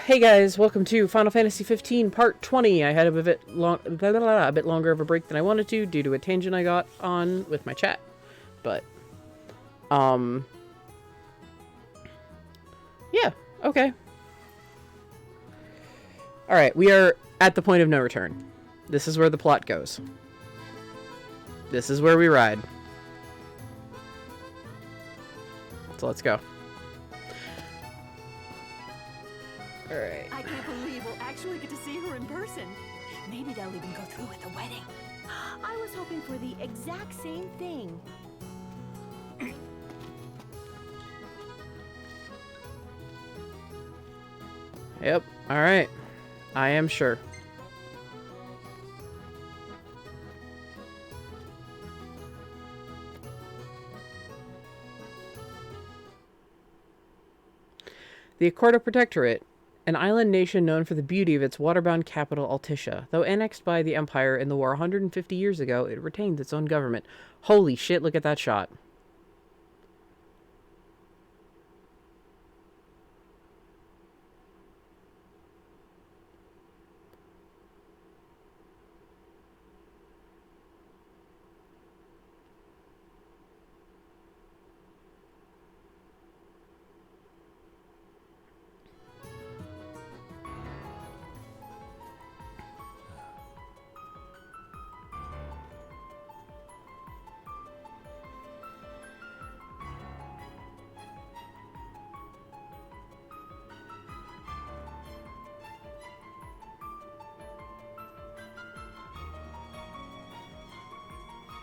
Hey guys, welcome to Final Fantasy 15 Part 20. I had a bit longer of a break than I wanted to due to a tangent I got on with my chat. But, yeah, okay. Alright, we are at the point of no return. This is where the plot goes. This is where we ride. So let's go. Alright. I can't believe we'll actually get to see her in person. Maybe they'll even go through with the wedding. I was hoping for the exact same thing. Yep, alright. I am sure. The Accordo Protectorate, an island nation known for the beauty of its waterbound capital, Altissia. Though annexed by the Empire in the war 150 years ago, it retained its own government. Holy shit, look at that shot.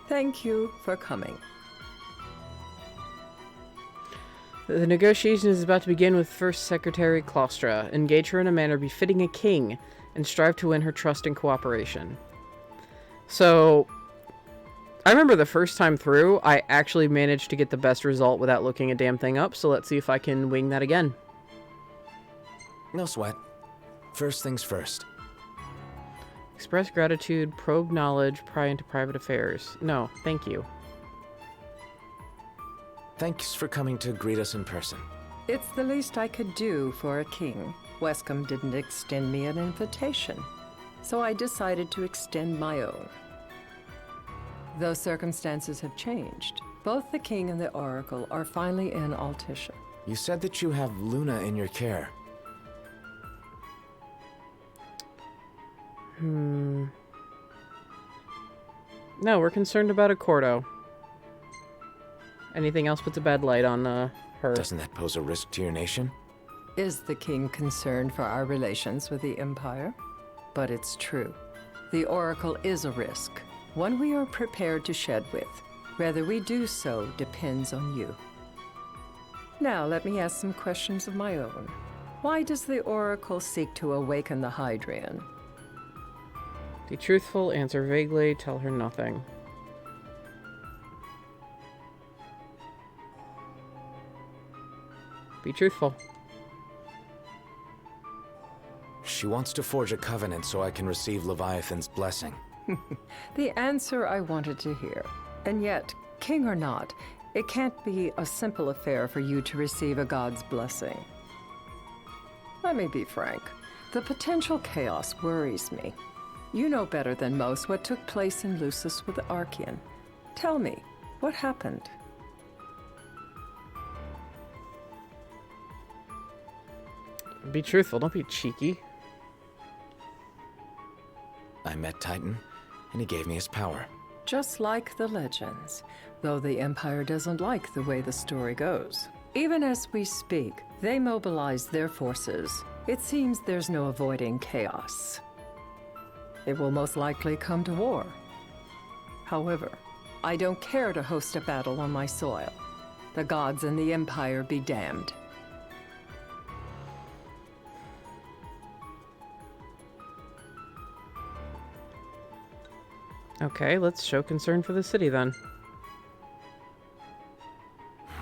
Thank you for coming. The negotiation is about to begin with First Secretary Claustra. Engage her in a manner befitting a king, and strive to win her trust and cooperation. So, I remember the first time through, I actually managed to get the best result without looking a damn thing up, so let's see if I can wing that again. No sweat. First things first. Express gratitude, probe knowledge, pry into private affairs. No, thank you. Thanks for coming to greet us in person. It's the least I could do for a king. Wescom didn't extend me an invitation, so I decided to extend my own. Though circumstances have changed, both the king and the oracle are finally in Altissia. You said that you have Luna in your care. No, we're concerned about Accordo. Anything else puts a bad light on, her. Doesn't that pose a risk to your nation? Is the king concerned for our relations with the Empire? But it's true. The oracle is a risk, one we are prepared to shed with. Whether we do so depends on you. Now, let me ask some questions of my own. Why does the oracle seek to awaken the Hydrian? Be truthful, answer vaguely, tell her nothing. Be truthful. She wants to forge a covenant so I can receive Leviathan's blessing. The answer I wanted to hear. And yet, king or not, it can't be a simple affair for you to receive a god's blessing. Let me be frank. The potential chaos worries me. You know better than most what took place in Lucis with the Archean. Tell me, what happened? Be truthful, don't be cheeky. I met Titan, and he gave me his power. Just like the legends, though the Empire doesn't like the way the story goes. Even as we speak, they mobilize their forces. It seems there's no avoiding chaos. It will most likely come to war. However, I don't care to host a battle on my soil. The gods and the Empire be damned. Okay, let's show concern for the city then.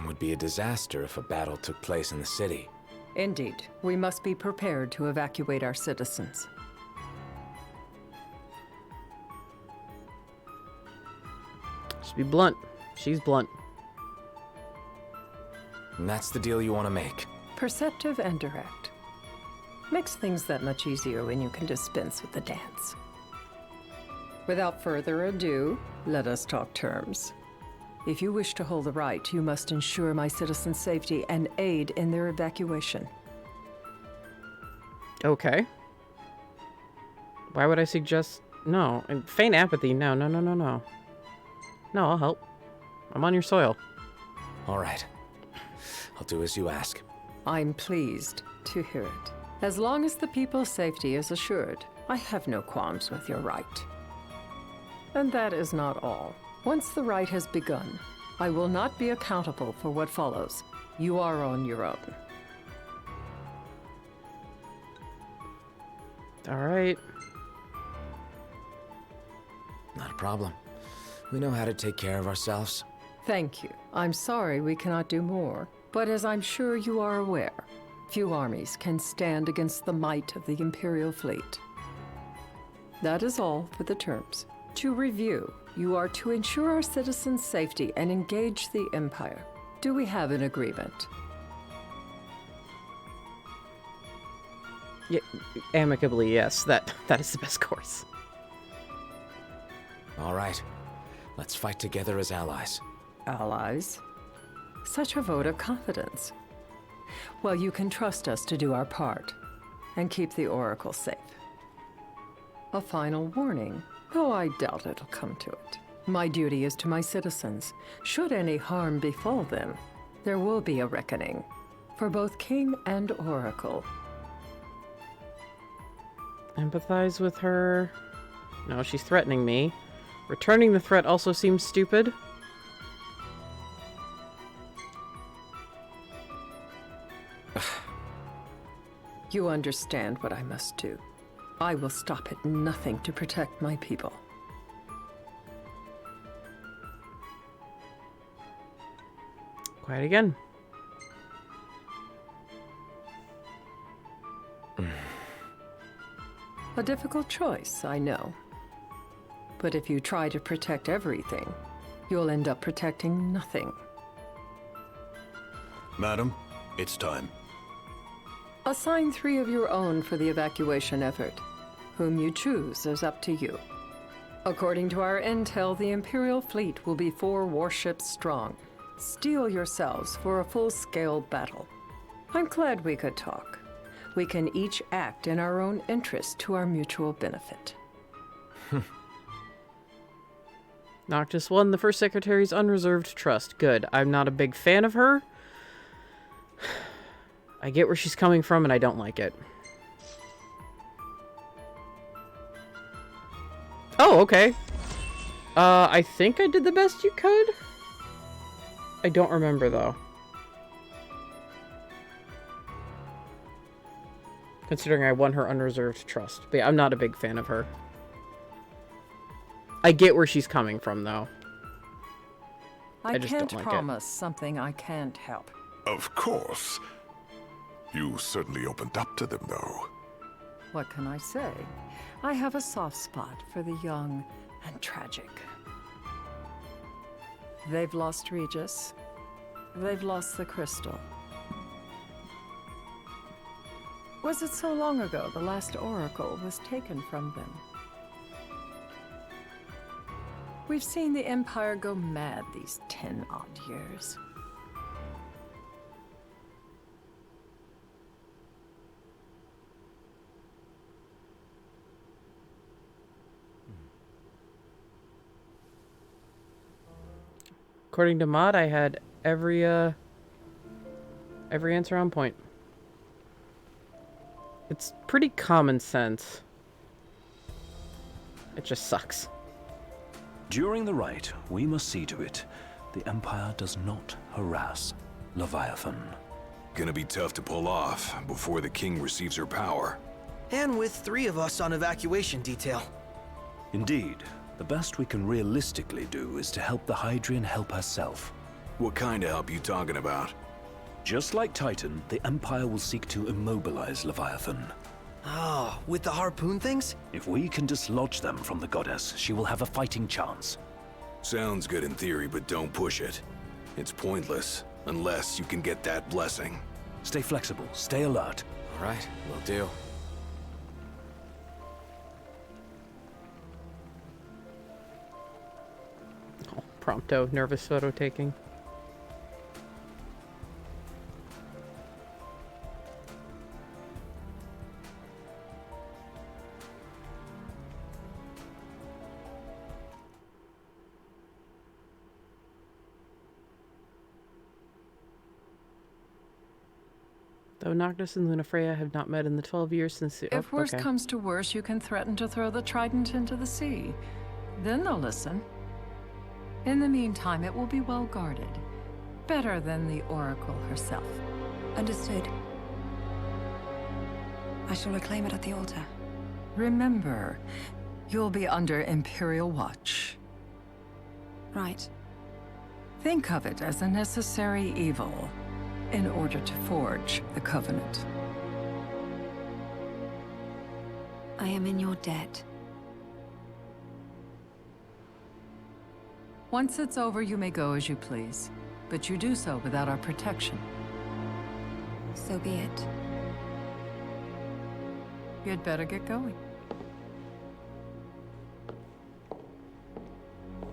It would be a disaster if a battle took place in the city. Indeed, we must be prepared to evacuate our citizens. Just be blunt. She's blunt. And that's the deal you want to make. Perceptive and direct. Makes things that much easier when you can dispense with the dance. Without further ado, let us talk terms. If you wish to hold the right, you must ensure my citizens' safety and aid in their evacuation. Okay. Why would I suggest... No. Feign apathy. No. No, I'll help. I'm on your soil. All right. I'll do as you ask. I'm pleased to hear it. As long as the people's safety is assured, I have no qualms with your right. And that is not all. Once the rite has begun, I will not be accountable for what follows. You are on your own. All right. Not a problem. We know how to take care of ourselves. Thank you. I'm sorry we cannot do more, but as I'm sure you are aware, few armies can stand against the might of the Imperial fleet. That is all for the terms. To review, you are to ensure our citizens' safety and engage the Empire. Do we have an agreement? Yeah, amicably, yes. That is the best course. All right. Let's fight together as allies. Allies? Such a vote of confidence. Well, you can trust us to do our part and keep the Oracle safe. A final warning, though I doubt it'll come to it. My duty is to my citizens. Should any harm befall them, there will be a reckoning for both King and Oracle. Empathize with her. No, she's threatening me. Returning the threat also seems stupid. You understand what I must do. I will stop at nothing to protect my people. Quiet again. A difficult choice, I know. But if you try to protect everything, you'll end up protecting nothing. Madam, it's time. Assign 3 of your own for the evacuation effort. Whom you choose is up to you. According to our intel, the Imperial fleet will be 4 warships strong. Steel yourselves for a full-scale battle. I'm glad we could talk. We can each act in our own interest to our mutual benefit. Noctis won the First Secretary's unreserved trust. Good. I'm not a big fan of her. I get where she's coming from, and I don't like it. Oh, okay. I think I did the best you could. I don't remember, though. Considering I won her unreserved trust. But yeah, I'm not a big fan of her. I get where she's coming from, though. I just can't don't like promise something I can't help. Of course. You certainly opened up to them, though. What can I say? I have a soft spot for the young and tragic. They've lost Regis. They've lost the crystal. Was it so long ago the last oracle was taken from them? We've seen the Empire go mad these 10-odd years. According to Mod, I had every answer on point. It's pretty common sense. It just sucks. During the rite, we must see to it the Empire does not harass Leviathan. Gonna be tough to pull off before the king receives her power. And with 3 of us on evacuation detail. Indeed, the best we can realistically do is to help the Hydrian help herself. What kind of help you talking about? Just like Titan, the Empire will seek to immobilize Leviathan. Oh, with the harpoon things? If we can dislodge them from the goddess, she will have a fighting chance. Sounds good in theory, but don't push it. It's pointless, unless you can get that blessing. Stay flexible, stay alert. Right, will do. Oh, prompto, nervous photo taking. Though Noctis and Lunafreya have not met in the 12 years since the... If worse comes to worse, you can threaten to throw the trident into the sea. Then they'll listen. In the meantime, it will be well guarded. Better than the Oracle herself. Understood. I shall reclaim it at the altar. Remember, you'll be under Imperial watch. Right. Think of it as a necessary evil in order to forge the Covenant. I am in your debt. Once it's over, you may go as you please. But you do so without our protection. So be it. You'd better get going.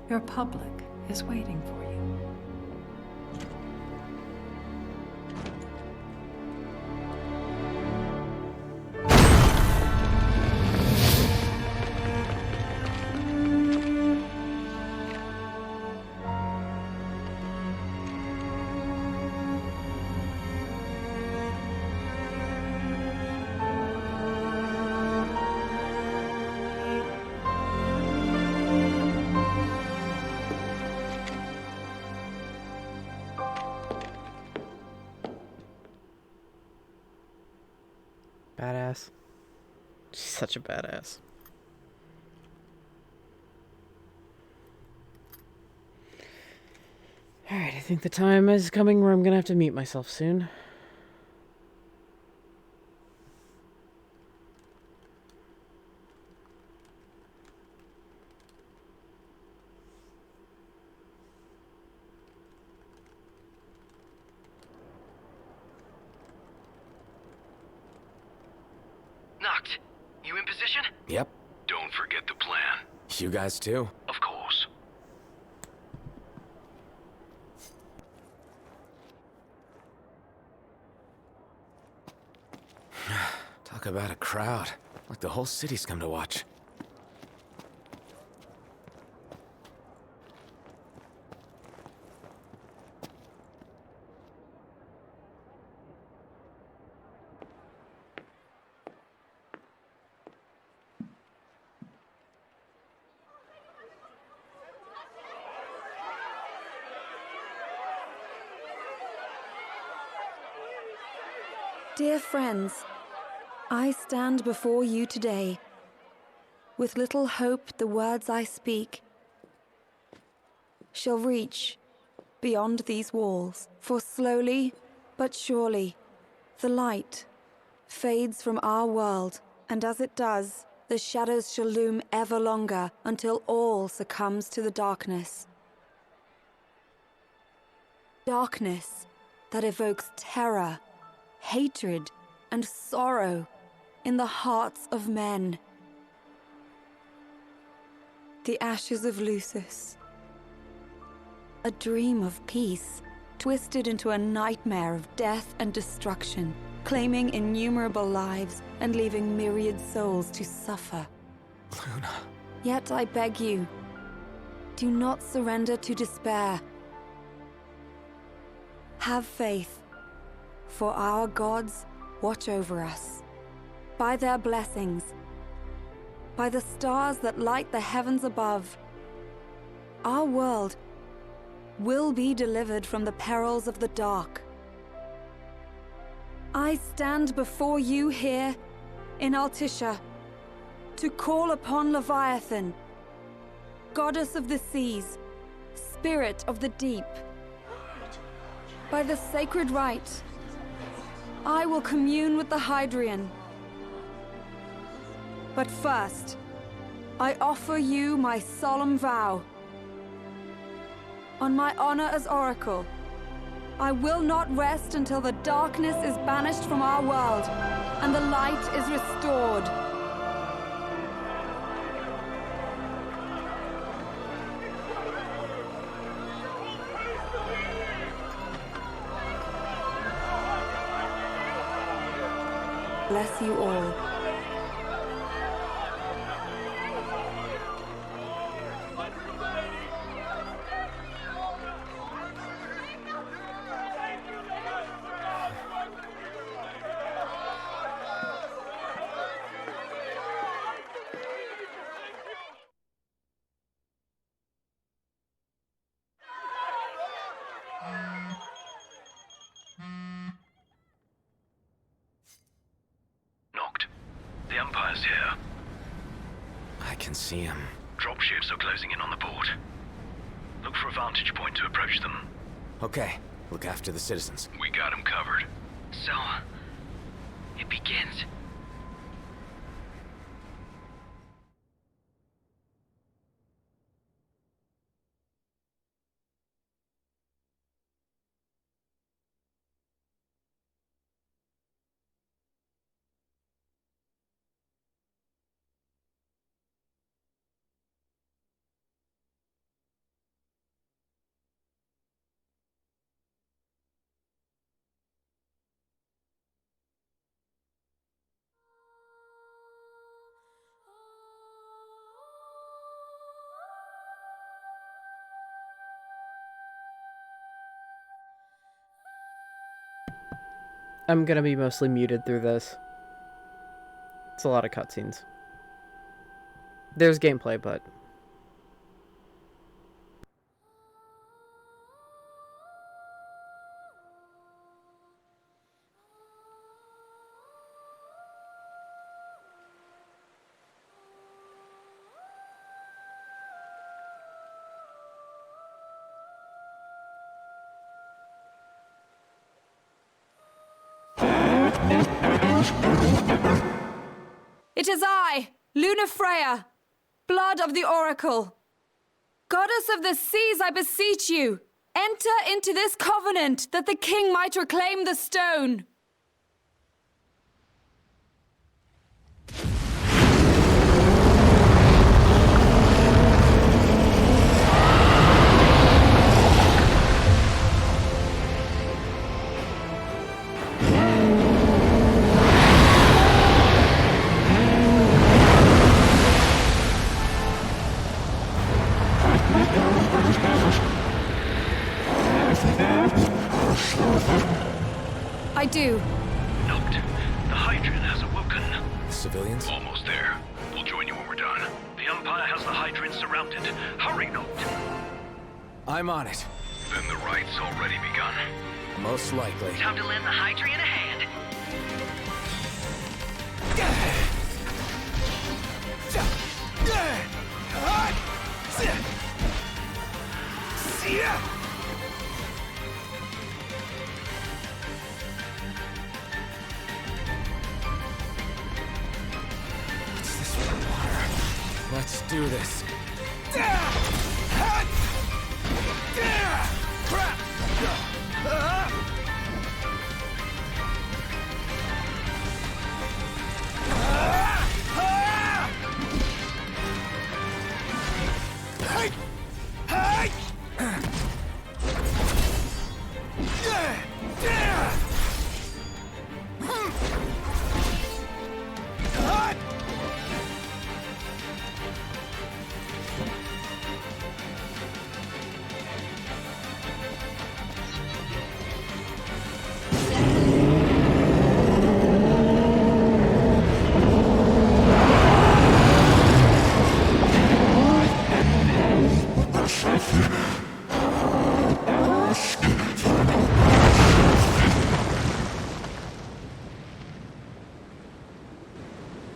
Your public is waiting for you. Badass. She's such a badass. Alright, I think the time is coming where I'm gonna have to meet myself soon. Noct, you in position? Yep. Don't forget the plan. You guys too? Of course. Talk about a crowd. Like the whole city's come to watch. Dear friends, I stand before you today. With little hope the words I speak shall reach beyond these walls. For slowly but surely the light fades from our world, and as it does, the shadows shall loom ever longer until all succumbs to the darkness. Darkness that evokes terror, hatred, and sorrow in the hearts of men. The ashes of Lucis. A dream of peace, twisted into a nightmare of death and destruction, claiming innumerable lives and leaving myriad souls to suffer. Luna. Yet I beg you, do not surrender to despair. Have faith, for our gods watch over us. By their blessings, by the stars that light the heavens above, our world will be delivered from the perils of the dark. I stand before you here in Altissia to call upon Leviathan, goddess of the seas, spirit of the deep. By the sacred rite, I will commune with the Hydrian. But first, I offer you my solemn vow. On my honor as Oracle, I will not rest until the darkness is banished from our world. and the light is restored. Bless you all. Knocked. The Empire's here. I can see him. Dropships are closing in on the port. Look for a vantage point to approach them. Okay, look after the citizens. We got him covered. So, it begins. I'm gonna be mostly muted through this. It's a lot of cutscenes. There's gameplay, but... It is I, Luna Freya, blood of the Oracle. Goddess of the seas, I beseech you, enter into this covenant that the king might reclaim the stone. I do. Knocked. The Hydrian has awoken. The civilians? Almost there. We'll join you when we're done. The Empire has the Hydrian surrounded. Hurry, Knocked. I'm on it. Then the right's already begun. Most likely. Time to lend the Hydrian a hand. What's this for water? Let's do this.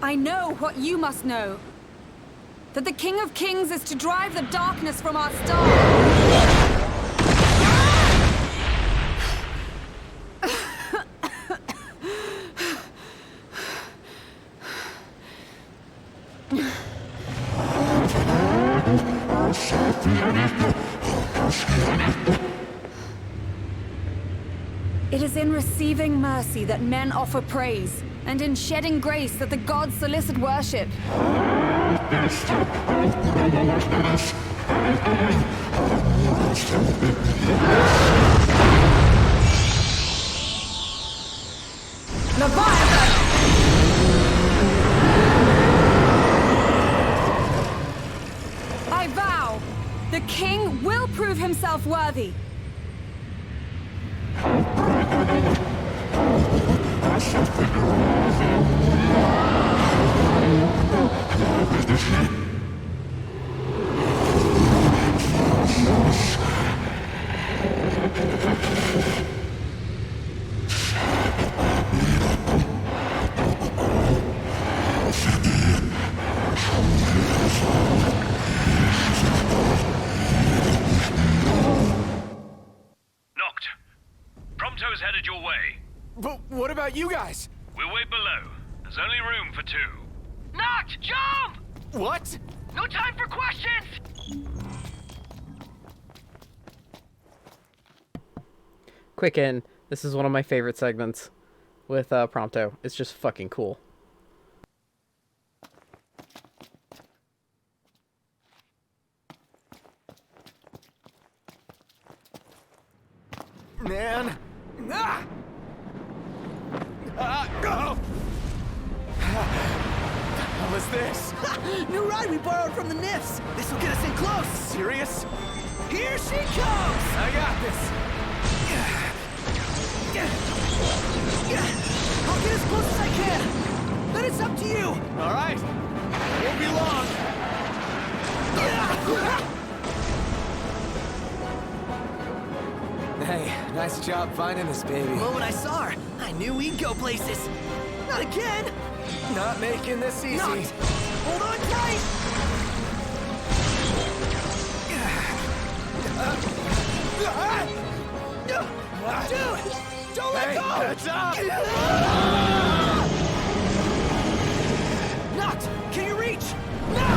I know what you must know. That the King of Kings is to drive the darkness from our star. It is in receiving mercy that men offer praise, and in shedding grace that the gods solicit worship. Leviathan! I vow, the king will prove himself worthy. Knocked. Prompto's headed your way. But what about you guys? We'll wait below. There's only room for 2. Knocked! Jump! What? No time for questions! Quick in. This is one of my favorite segments with Prompto. It's just fucking cool. Man. Ah! Go! What was this? New ride we borrowed from the Nifs. This will get us in close. Serious? Here she comes. I got this. I'll get as close as I can. Then it's up to you. All right. Won't be long. Hey, nice job finding this baby. The moment I saw her, I knew we'd go places. Not again. Not making this easy. Not. Hold on tight. Dude, don't let go. That's up. Knocked. Can you reach? No.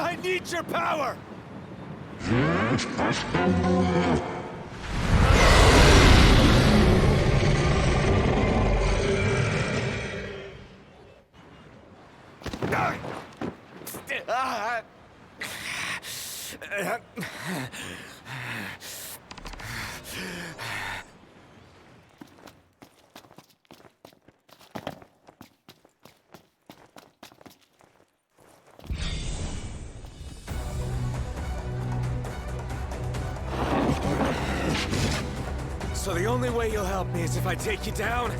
I need your power. So the only way you'll help me is if I take you down?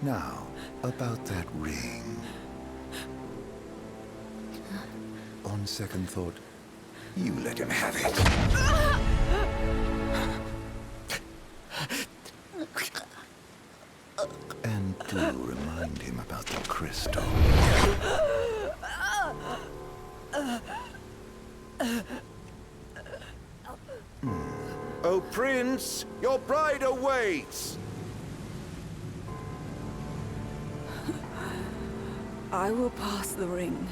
Now, about that ring. On second thought, you let him have it. And do remind him about the crystal. Oh, Prince, your bride awaits! I will pass the ring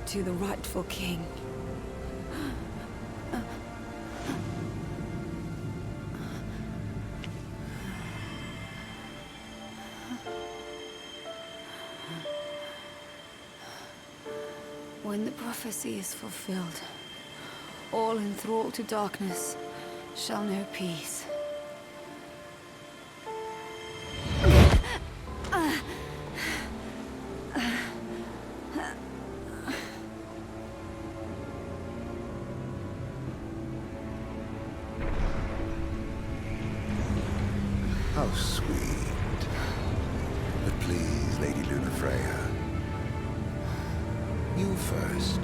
to the rightful king. When the prophecy is fulfilled, all enthralled to darkness shall know peace. How sweet. But please, Lady Lunafreya, you first.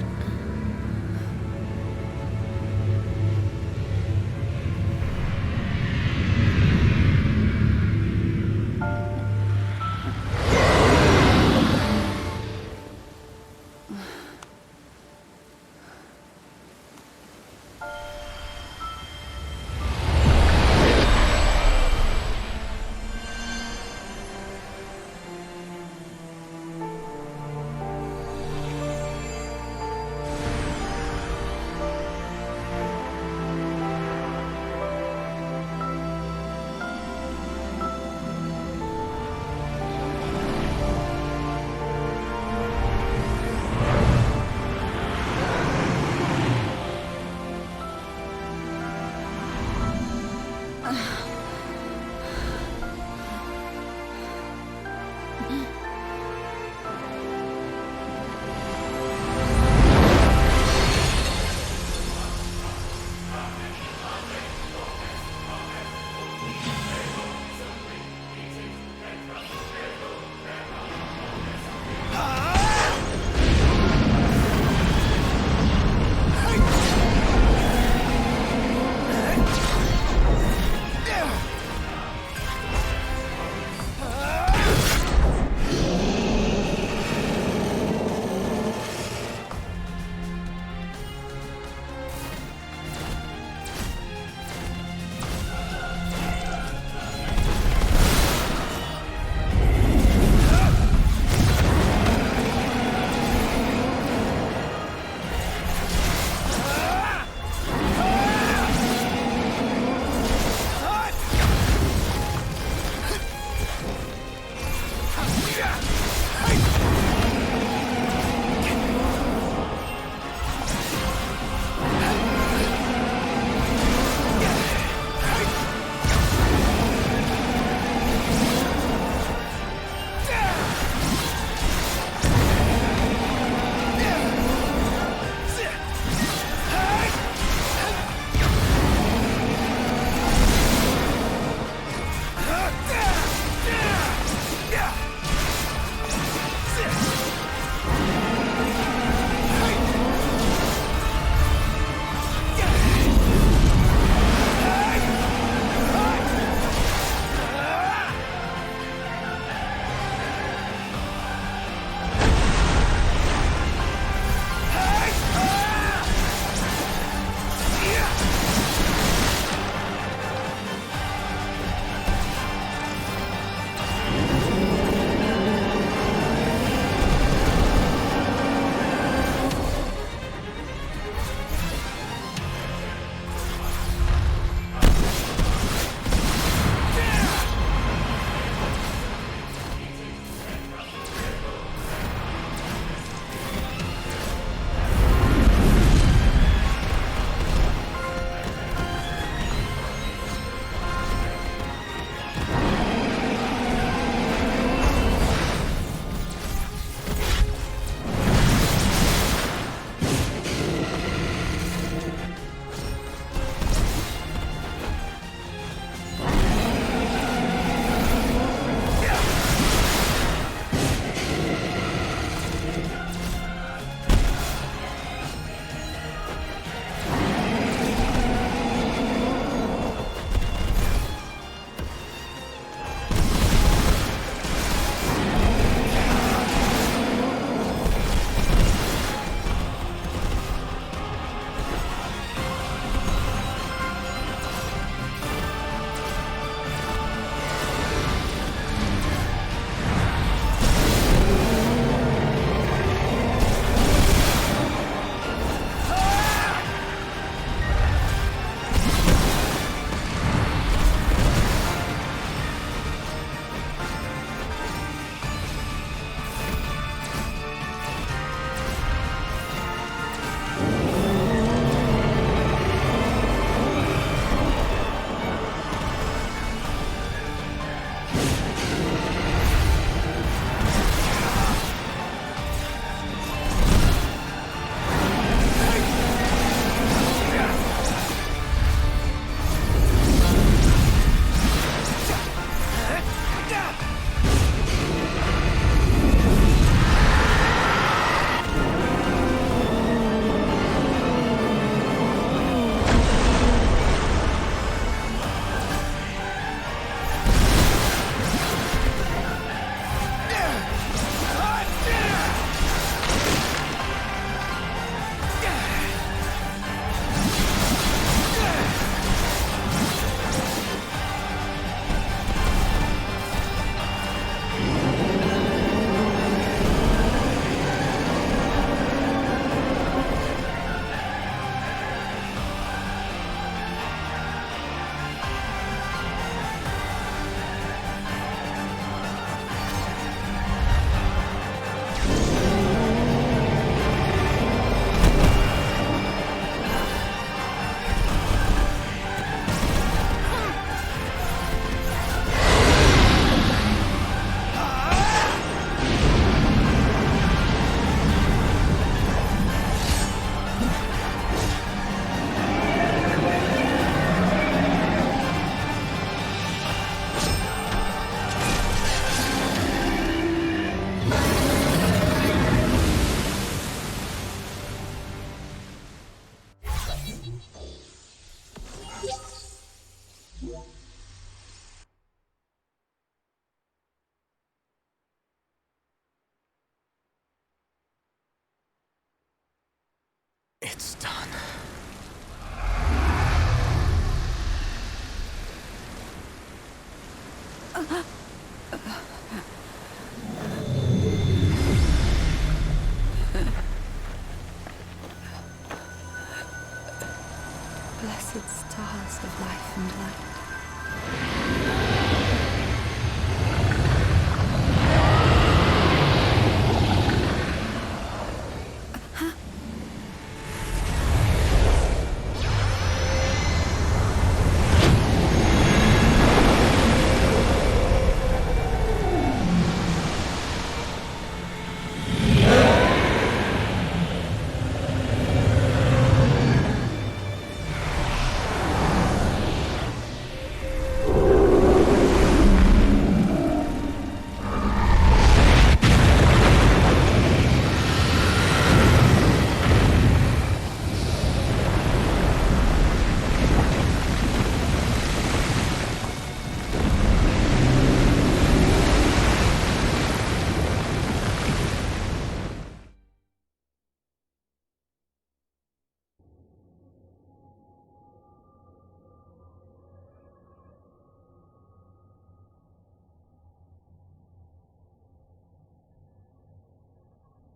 Blessed stars of life and light.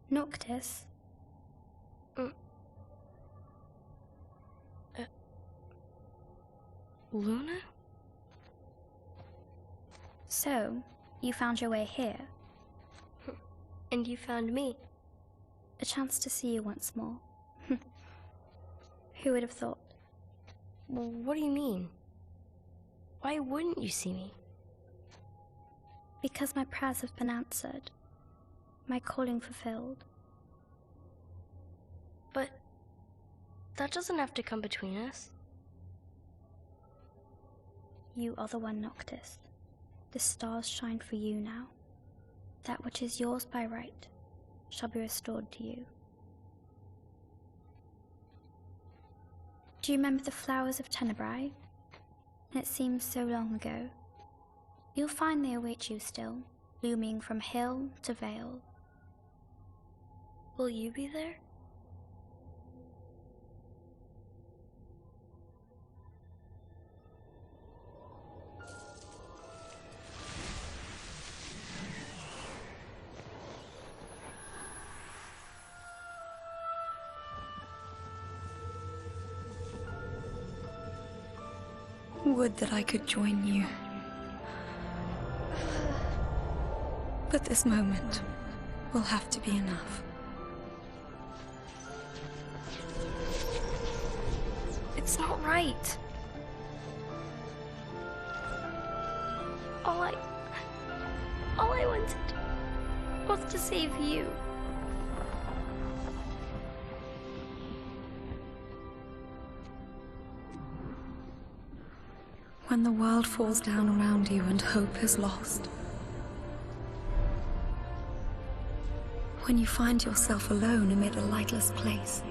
Noctis? Luna? So, you found your way here. And you found me. A chance to see you once more. Who would have thought? Well, what do you mean? Why wouldn't you see me? Because my prayers have been answered. My calling fulfilled. But that doesn't have to come between us. You are the one, Noctis. The stars shine for you now. That which is yours by right shall be restored to you. Do you remember the flowers of Tenebrae? It seems so long ago. You'll find they await you still, looming from hill to vale. Will you be there? Would that I could join you. But this moment will have to be enough. It's not right. All I wanted was to save you. When the world falls down around you and hope is lost. When you find yourself alone amid a lightless place.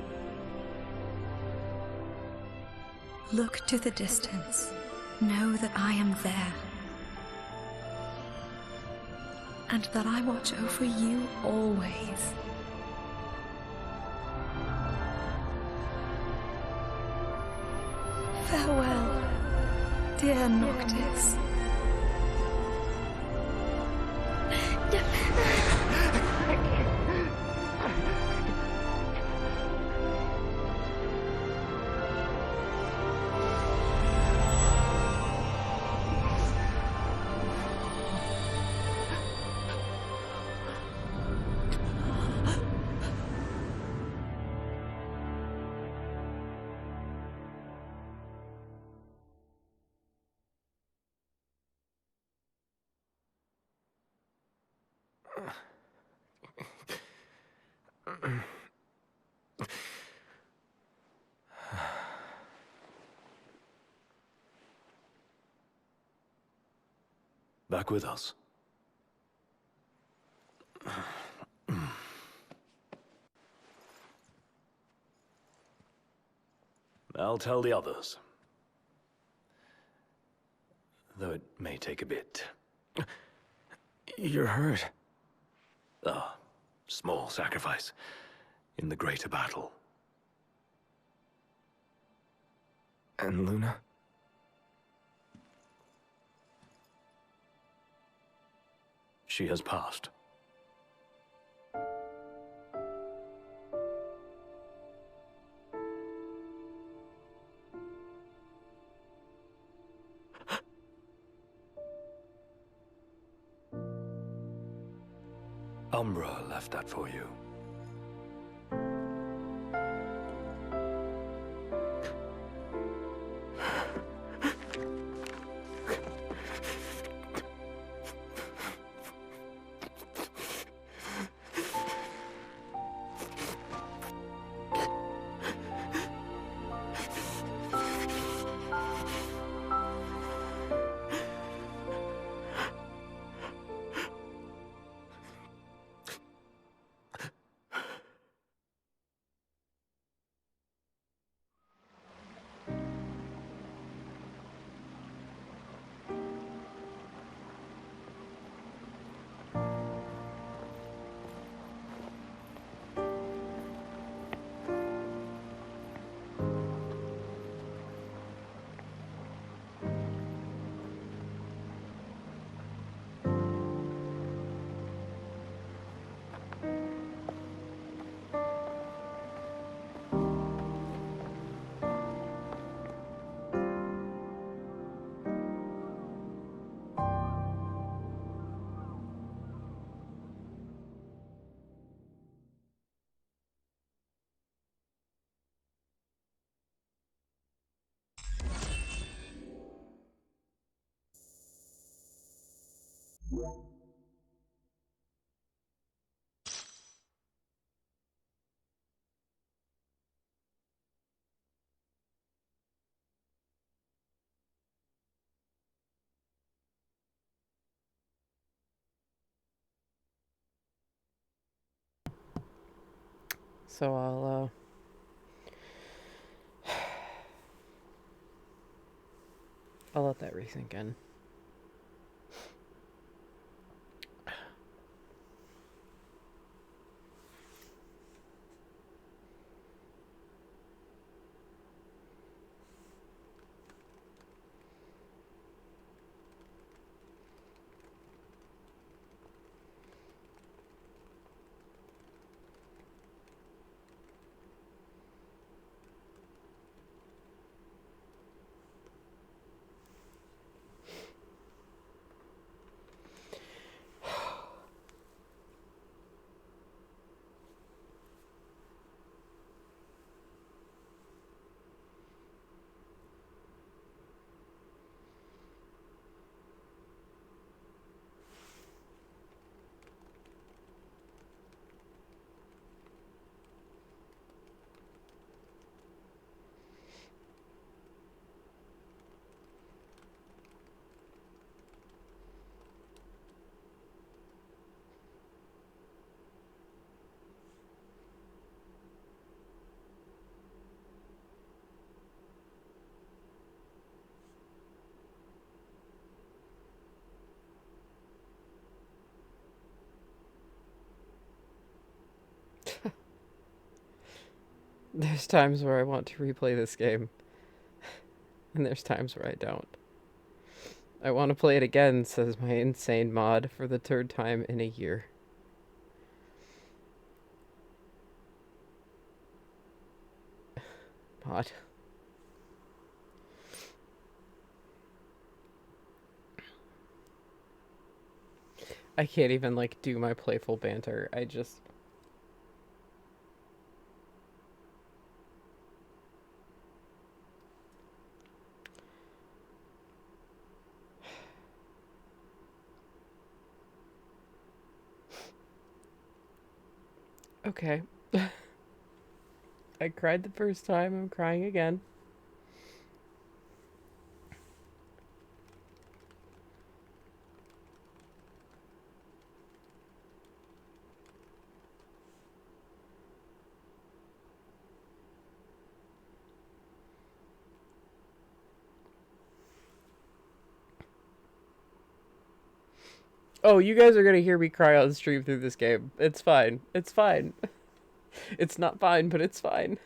Look to the distance. Know that I am there. And that I watch over you always. Farewell, dear Noctis. Back with us. I'll tell the others. Though it may take a bit. You're hurt. Ah, small sacrifice in the greater battle. And Luna? She has passed. Umbra left that for you. So I'll let that resync in. There's times where I want to replay this game, and there's times where I don't. I want to play it again, says my insane mod, for the third time in a year. Mod. I can't even, like, do my playful banter. I just... Okay. I cried the first time, I'm crying again. Oh, you guys are gonna hear me cry on stream through this game. It's fine. It's fine. It's not fine, but it's fine.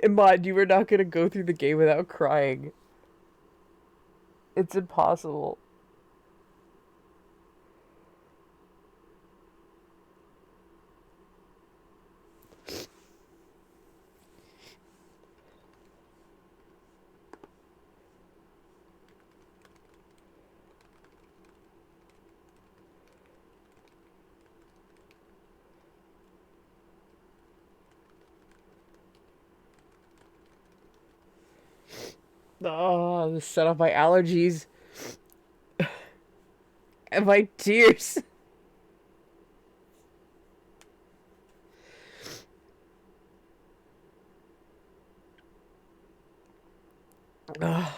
Mod, you were not gonna go through the game without crying. It's impossible. Oh, this set off my allergies. And my tears. Ugh.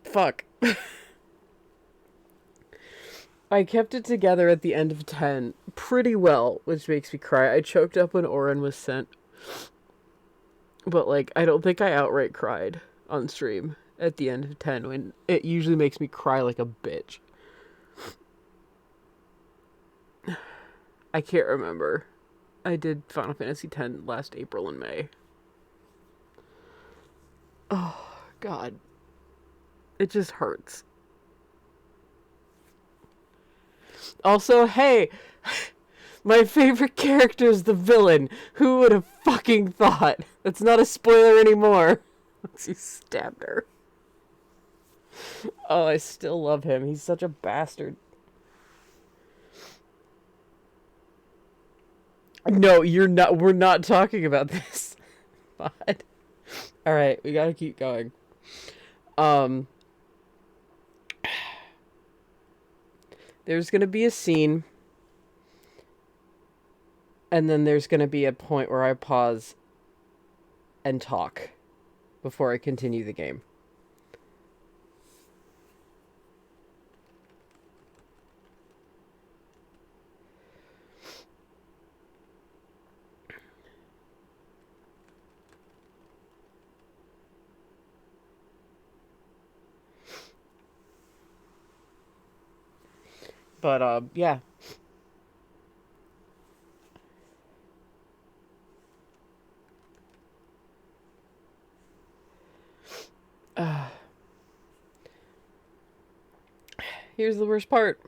Fuck. I kept it together at the end of 10 pretty well, which makes me cry. I choked up when Oren was sent. But, like, I don't think I outright cried on stream at the end of 10 when it usually makes me cry like a bitch. I can't remember. I did Final Fantasy X last April and May. Oh, God. It just hurts. Also, hey, my favorite character is the villain. Who would have fucking thought? That's not a spoiler anymore. He stabbed her. Oh, I still love him. He's such a bastard. No, you're not. We're not talking about this. But, all right, we gotta keep going. There's gonna be a scene, and then there's gonna be a point where I pause and talk before I continue the game. But, yeah. Here's the worst part.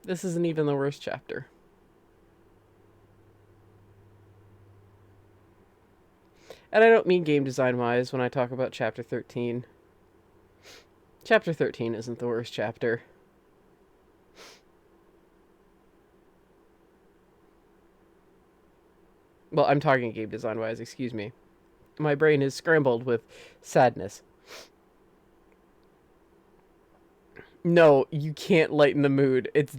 This isn't even the worst chapter. And I don't mean game design-wise when I talk about Chapter 13. Chapter 13 isn't the worst chapter. Well, I'm talking game design-wise, excuse me. My brain is scrambled with sadness. No, you can't lighten the mood. It's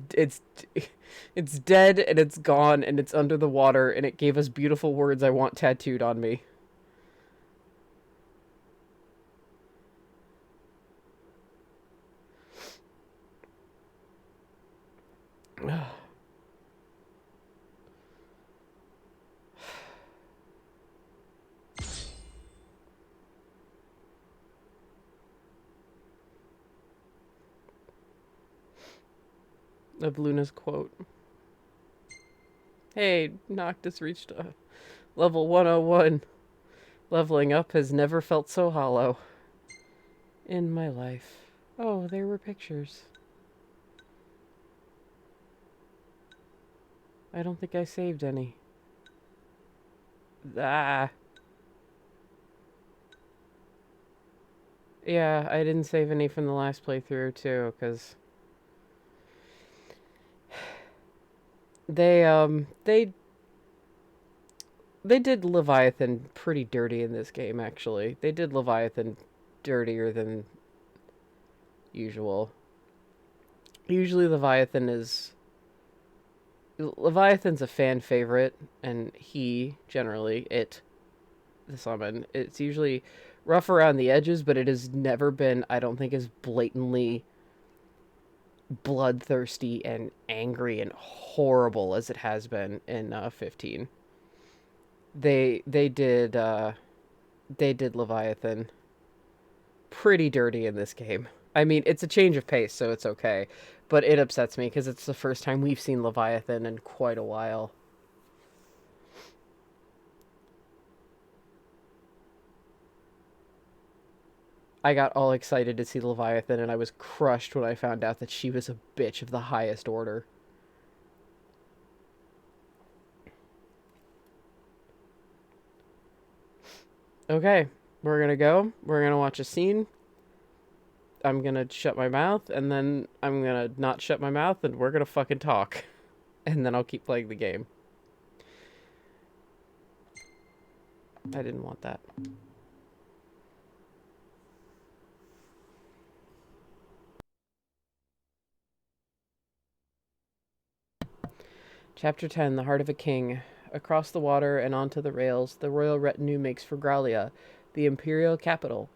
dead and it's gone and it's under the water and it gave us beautiful words I want tattooed on me. Of Luna's quote. Hey, Noctis reached a level 101. Leveling up has never felt so hollow in my life. Oh, there were pictures. I don't think I saved any. Ah. Yeah, I didn't save any from the last playthrough too, because they did Leviathan pretty dirty in this game, actually. They did Leviathan dirtier than usual. Usually Leviathan's a fan favorite, and the summon, it's usually rough around the edges, but it has never been, I don't think, as blatantly bloodthirsty and angry and horrible as it has been in 15. They did Leviathan pretty dirty in this game. I mean, it's a change of pace, so it's okay, but it upsets me because it's the first time we've seen Leviathan in quite a while. I got all excited to see Leviathan, and I was crushed when I found out that she was a bitch of the highest order. Okay, we're gonna go. We're gonna watch a scene. I'm gonna shut my mouth, and then I'm gonna not shut my mouth, and we're gonna fucking talk. And then I'll keep playing the game. I didn't want that. Chapter 10, The Heart of a King. Across the water and onto the rails, the royal retinue makes for Grallia, the imperial capital.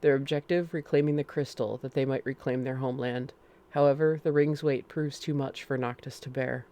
Their objective, reclaiming the crystal, that they might reclaim their homeland. However, the ring's weight proves too much for Noctis to bear.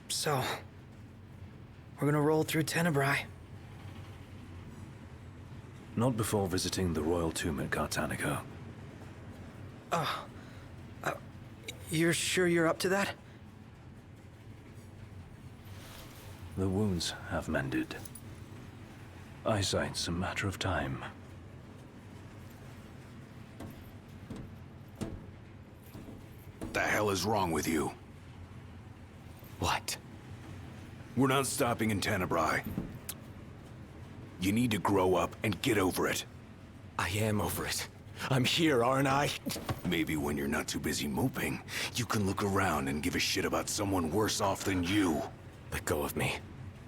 So, we're gonna roll through Tenebrae. Not before visiting the royal tomb at Cartanico. You're sure you're up to that? The wounds have mended. Eyesight's a matter of time. What the hell is wrong with you? What? We're not stopping in Tenebrae. You need to grow up and get over it. I am over it. I'm here, aren't I? Maybe when you're not too busy moping, you can look around and give a shit about someone worse off than you. Let go of me.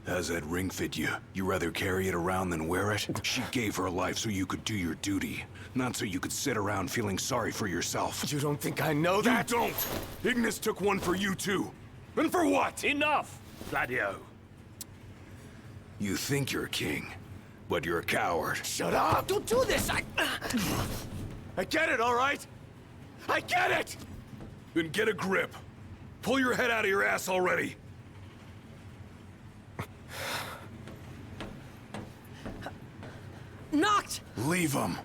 How's that ring fit you? You rather carry it around than wear it? She gave her life so you could do your duty, not so you could sit around feeling sorry for yourself. You don't think I know that? You don't! Ignis took one for you too. And for what? Enough, Gladio. You think you're a king, but you're a coward. Shut up! Don't do this! I get it, all right? I get it! Then get a grip. Pull your head out of your ass already. Knocked! Leave him.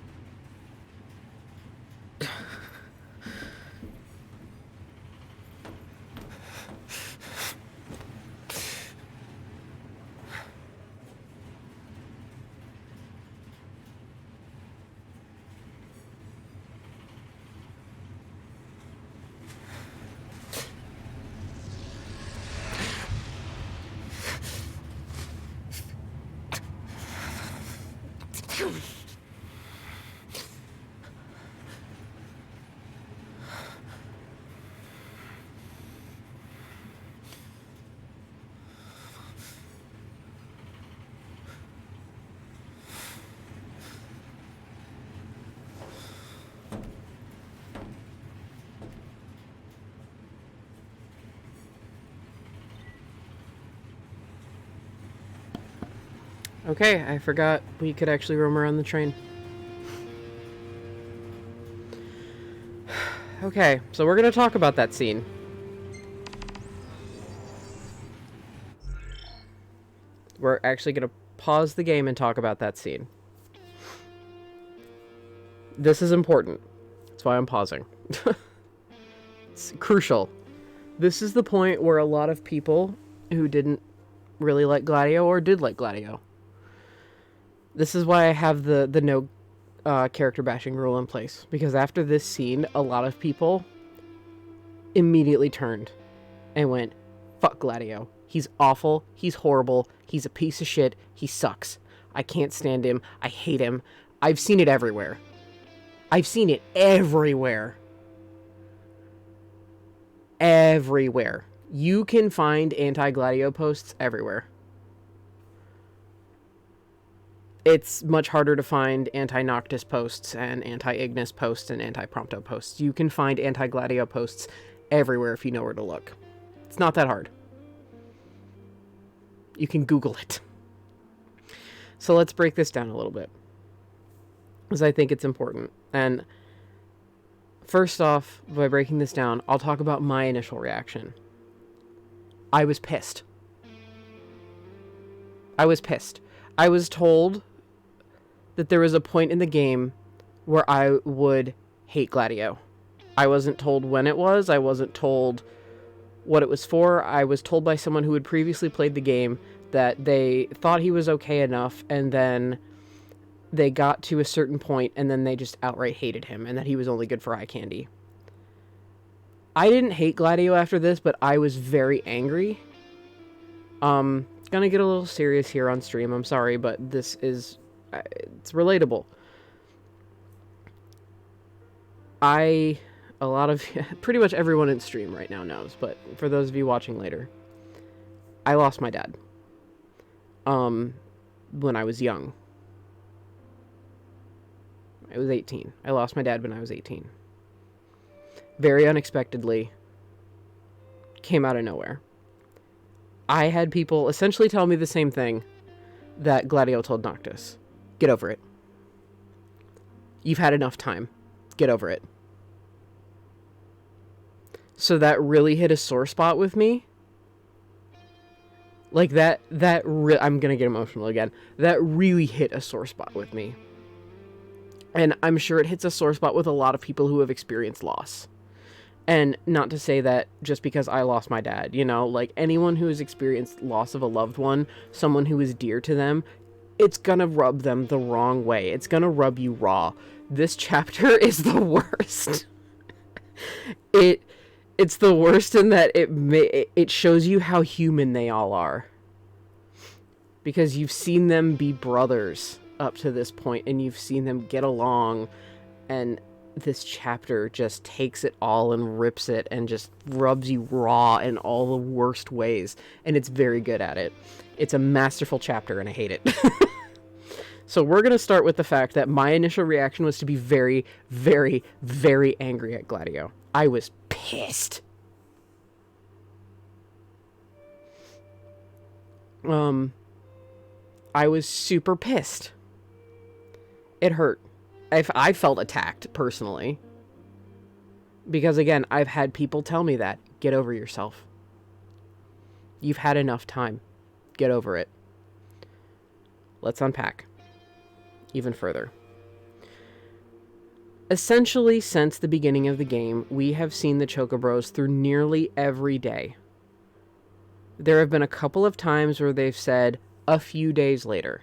Okay, I forgot we could actually roam around the train. Okay, so we're gonna talk about that scene. We're actually gonna pause the game and talk about that scene. This is important. That's why I'm pausing. It's crucial. This is the point where a lot of people who didn't really like Gladio or did like Gladio. This is why I have the no character bashing rule in place. Because after this scene, a lot of people immediately turned and went, fuck Gladio. He's awful. He's horrible. He's a piece of shit. He sucks. I can't stand him. I hate him. I've seen it everywhere. I've seen it everywhere. Everywhere. You can find anti-Gladio posts everywhere. It's much harder to find anti-Noctis posts and anti-Ignis posts and anti-Prompto posts. You can find anti-Gladio posts everywhere if you know where to look. It's not that hard. You can Google it. So let's break this down a little bit, because I think it's important. And first off, by breaking this down, I'll talk about my initial reaction. I was pissed. I was pissed. I was told that there was a point in the game where I would hate Gladio. I wasn't told when it was. I wasn't told what it was for. I was told by someone who had previously played the game that they thought he was okay enough, and then they got to a certain point, and then they just outright hated him, and that he was only good for eye candy. I didn't hate Gladio after this, but I was very angry. Gonna get a little serious here on stream, I'm sorry, but this is... it's relatable. A lot of... pretty much everyone in stream right now knows, but for those of you watching later, I lost my dad. When I was young. I was 18. I lost my dad when I was 18. Very unexpectedly. Came out of nowhere. I had people essentially tell me the same thing that Gladio told Noctis. Get over it. You've had enough time. Get over it. So that really hit a sore spot with me. Like I'm gonna get emotional again. That really hit a sore spot with me. And I'm sure it hits a sore spot with a lot of people who have experienced loss. And not to say that just because I lost my dad, you know, like anyone who has experienced loss of a loved one, someone who is dear to them, it's gonna rub them the wrong way. It's gonna rub you raw. This chapter is the worst. It's the worst in that it shows you how human they all are. Because you've seen them be brothers up to this point, and you've seen them get along, and this chapter just takes it all and rips it and just rubs you raw in all the worst ways, and it's very good at it. It's a masterful chapter, and I hate it. So we're going to start with the fact that my initial reaction was to be very, very, very angry at Gladio. I was pissed. I was super pissed. It hurt. I felt attacked, personally. Because, again, I've had people tell me that. Get over yourself. You've had enough time. Get over it. Let's unpack even further. Essentially, since the beginning of the game, we have seen the Chocobros through nearly every day. There have been a couple of times where they've said, a few days later.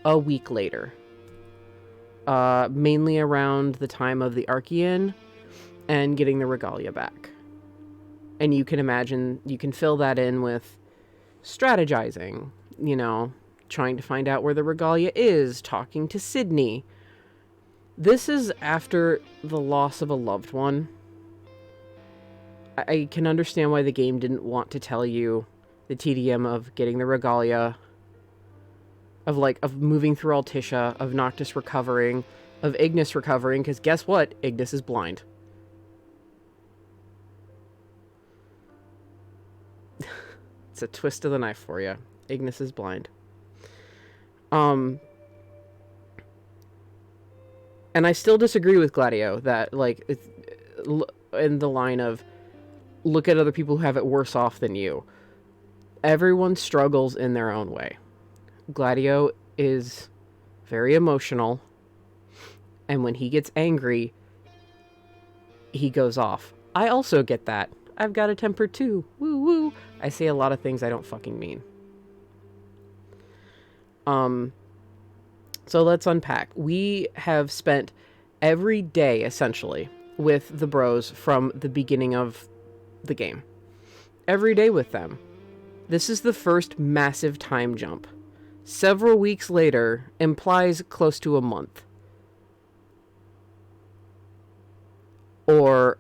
A week later. Mainly around the time of the Archean and getting the Regalia back. And you can imagine, you can fill that in with strategizing, you know, trying to find out where the Regalia is, talking to Sydney. This is after the loss of a loved one. I can understand why the game didn't want to tell you the tedium of getting the Regalia, of moving through Altissia, of Noctis recovering, of Ignis recovering, because guess what? Ignis is blind. It's a twist of the knife for you. Ignis is blind. And I still disagree with Gladio that, in the line of, look at other people who have it worse off than you. Everyone struggles in their own way. Gladio is very emotional, and when he gets angry, he goes off. I also get that. I've got a temper too. Woo woo. I say a lot of things I don't fucking mean. So let's unpack. We have spent every day, essentially, with the bros from the beginning of the game. Every day with them. This is the first massive time jump. Several weeks later implies close to a month. Or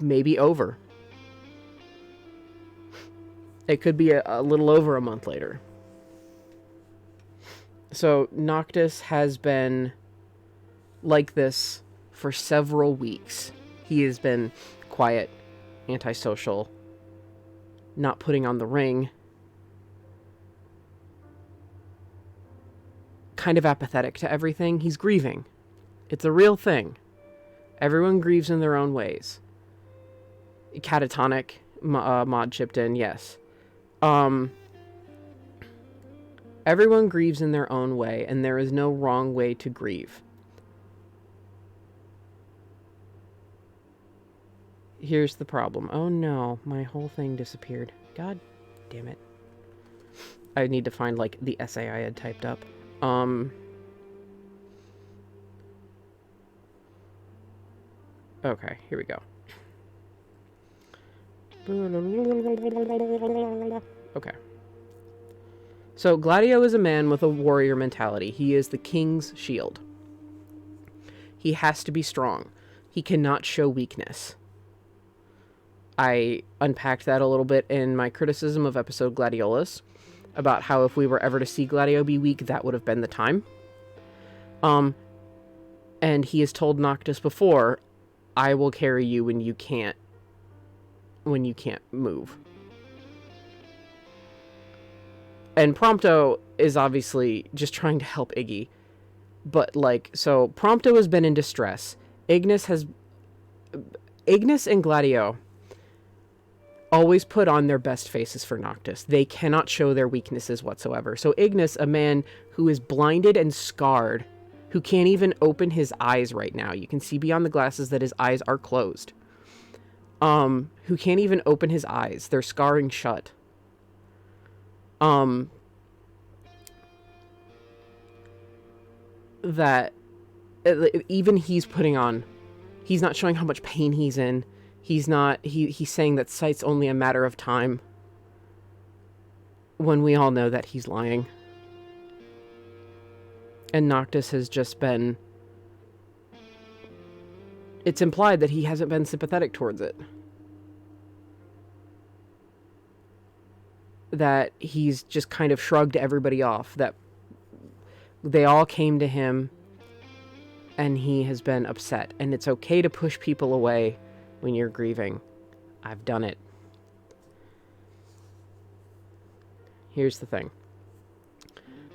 maybe over. It could be a little over a month later. So Noctis has been like this for several weeks. He has been quiet, antisocial, not putting on the ring, kind of apathetic to everything. He's grieving. It's a real thing. Everyone grieves in their own ways. Catatonic mod chipped in, yes. Everyone grieves in their own way, and there is no wrong way to grieve. Here's the problem. Oh no, my whole thing disappeared. God damn it. I need to find, like, the essay I had typed up. Okay, here we go. Okay. So, Gladio is a man with a warrior mentality. He is the king's shield. He has to be strong. He cannot show weakness. I unpacked that a little bit in my criticism of episode Gladiolus, about how if we were ever to see Gladio be weak, that would have been the time. And he has told Noctis before, I will carry you when you can't move. And Prompto is obviously just trying to help Iggy. But, like, so Prompto has been in distress. Ignis and Gladio always put on their best faces for Noctis. They cannot show their weaknesses whatsoever. So Ignis, a man who is blinded and scarred, who can't even open his eyes right now. You can see beyond the glasses that his eyes are closed. Who can't even open his eyes. They're scarring shut. That even he's putting on, he's not showing how much pain he's in. He's saying that sight's only a matter of time, when we all know that he's lying. And Noctis has just been, it's implied that he hasn't been sympathetic towards it. That he's just kind of shrugged everybody off. That they all came to him and he has been upset. And it's okay to push people away when you're grieving. I've done it. Here's the thing.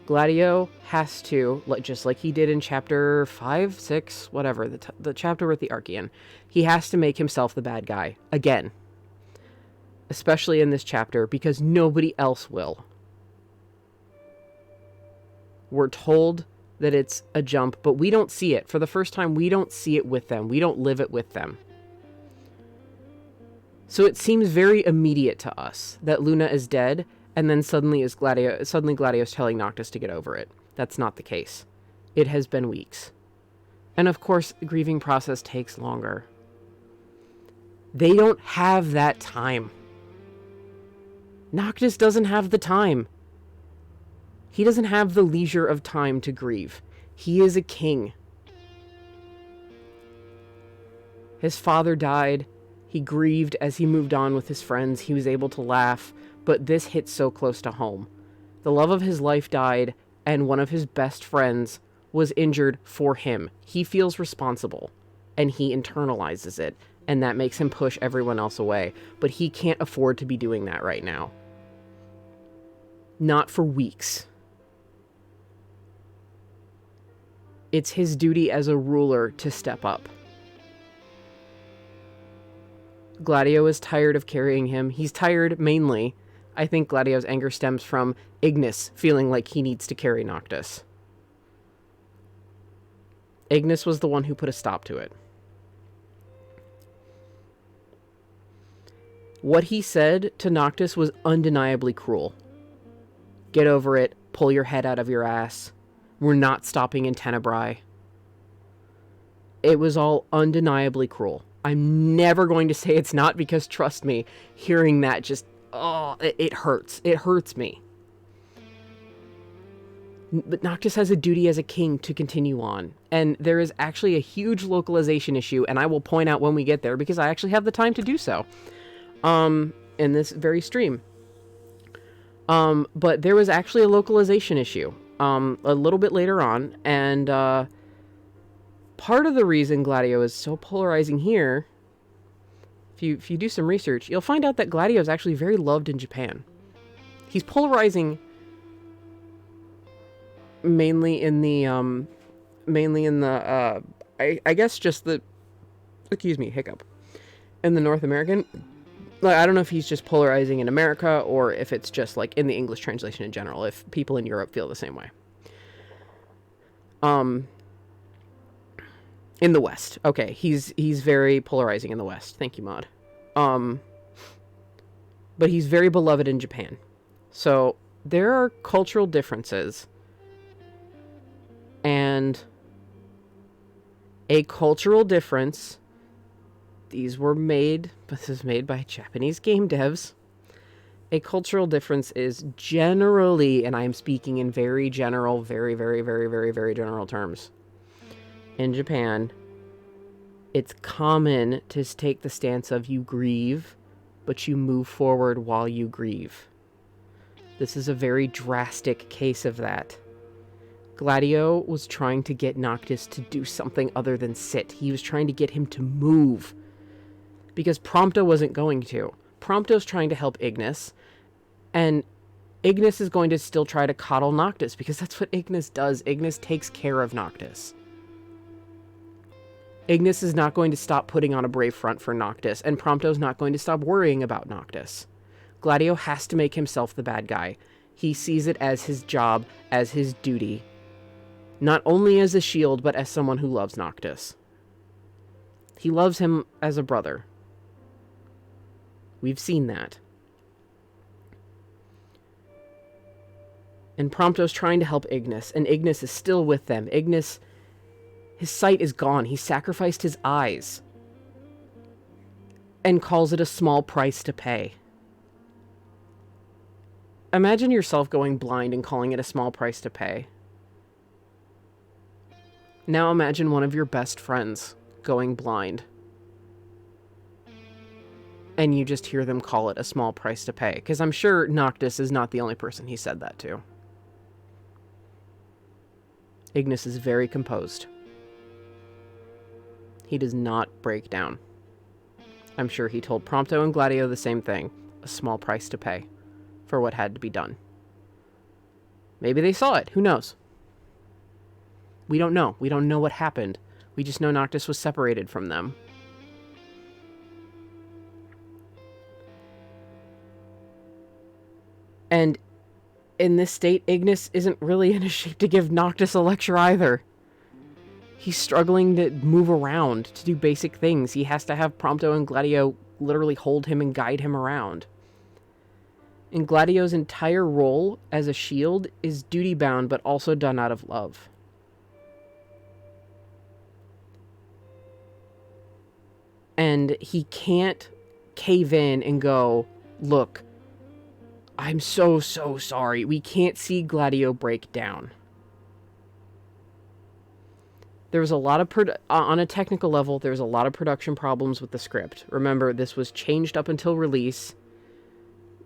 Gladio has to, just like he did in chapter 5, 6, whatever, the chapter with the Archean, he has to make himself the bad guy. Again. Especially in this chapter, because nobody else will. We're told that it's a jump, but we don't see it. For the first time, we don't see it with them. We don't live it with them. So it seems very immediate to us that Luna is dead, and then suddenly Gladio's telling Noctis to get over it. That's not the case. It has been weeks. And of course, the grieving process takes longer. They don't have that time. Noctis doesn't have the time. He doesn't have the leisure of time to grieve. He is a king. His father died. He grieved as he moved on with his friends. He was able to laugh, but this hit so close to home. The love of his life died, and one of his best friends was injured for him. He feels responsible, and he internalizes it, and that makes him push everyone else away. But he can't afford to be doing that right now. Not for weeks. It's his duty as a ruler to step up. Gladio is tired of carrying him. He's tired mainly. I think Gladio's anger stems from Ignis feeling like he needs to carry Noctis. Ignis was the one who put a stop to it. What he said to Noctis was undeniably cruel. Get over it. Pull your head out of your ass. We're not stopping in Tenebrae. It was all undeniably cruel. I'm never going to say it's not, because trust me, hearing that just, it hurts. It hurts me. But Noctis has a duty as a king to continue on. And there is actually a huge localization issue, and I will point out when we get there, because I actually have the time to do so. In this very stream. But there was actually a localization issue, a little bit later on, and, part of the reason Gladio is so polarizing here, if you do some research, you'll find out that Gladio is actually very loved in Japan. He's polarizing mainly in the, I guess just the, excuse me, hiccup, in the North American. Like, I don't know if he's just polarizing in America or if it's just like in the English translation in general, if people in Europe feel the same way. In the West. Okay, he's very polarizing in the West. Thank you, Maud. But he's very beloved in Japan. So there are cultural differences. And a cultural difference, this is made by Japanese game devs. A cultural difference is generally, and I'm speaking in very general, very, very, very, very, very general terms. In Japan, it's common to take the stance of you grieve, but you move forward while you grieve. This is a very drastic case of that. Gladio was trying to get Noctis to do something other than sit. He was trying to get him to move. Because Prompto wasn't going to. Prompto's trying to help Ignis. And Ignis is going to still try to coddle Noctis, because that's what Ignis does. Ignis takes care of Noctis. Ignis is not going to stop putting on a brave front for Noctis, and Prompto's not going to stop worrying about Noctis. Gladio has to make himself the bad guy. He sees it as his job, as his duty. Not only as a shield, but as someone who loves Noctis. He loves him as a brother. We've seen that. And Prompto's trying to help Ignis, and Ignis is still with them. Ignis, his sight is gone. He sacrificed his eyes. And calls it a small price to pay. Imagine yourself going blind and calling it a small price to pay. Now imagine one of your best friends going blind. And you just hear them call it a small price to pay. Because I'm sure Noctis is not the only person he said that to. Ignis is very composed. He does not break down. I'm sure he told Prompto and Gladio the same thing. A small price to pay for what had to be done. Maybe they saw it. Who knows? We don't know. We don't know what happened. We just know Noctis was separated from them. And in this state, Ignis isn't really in a shape to give Noctis a lecture either. He's struggling to move around, to do basic things. He has to have Prompto and Gladio literally hold him and guide him around. And Gladio's entire role as a shield is duty-bound, but also done out of love. And he can't cave in and go, look, I'm so sorry. We can't see Gladio break down. There was a lot of, on a technical level, there's a lot of production problems with the script. Remember, this was changed up until release.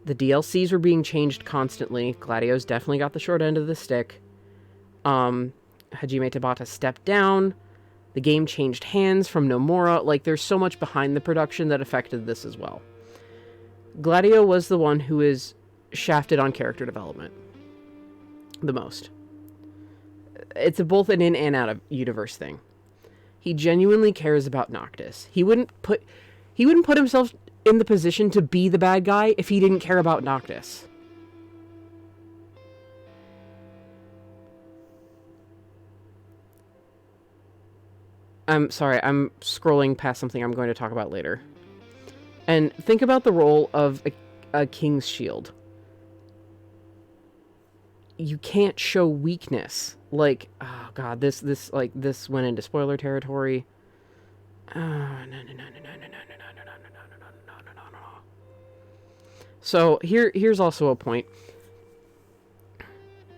The DLCs were being changed constantly. Gladio's definitely got the short end of the stick. Hajime Tabata stepped down. The game changed hands from Nomura. Like, there's so much behind the production that affected this as well. Gladio was the one who is shafted on character development the most. It's both an in and out of universe thing. He genuinely cares about Noctis. He He wouldn't put himself in the position to be the bad guy if he didn't care about Noctis. I'm sorry, I'm scrolling past something I'm going to talk about later. And think about the role of a king's shield. You can't show weakness. Like, oh god, this went into spoiler territory. So here's also a point.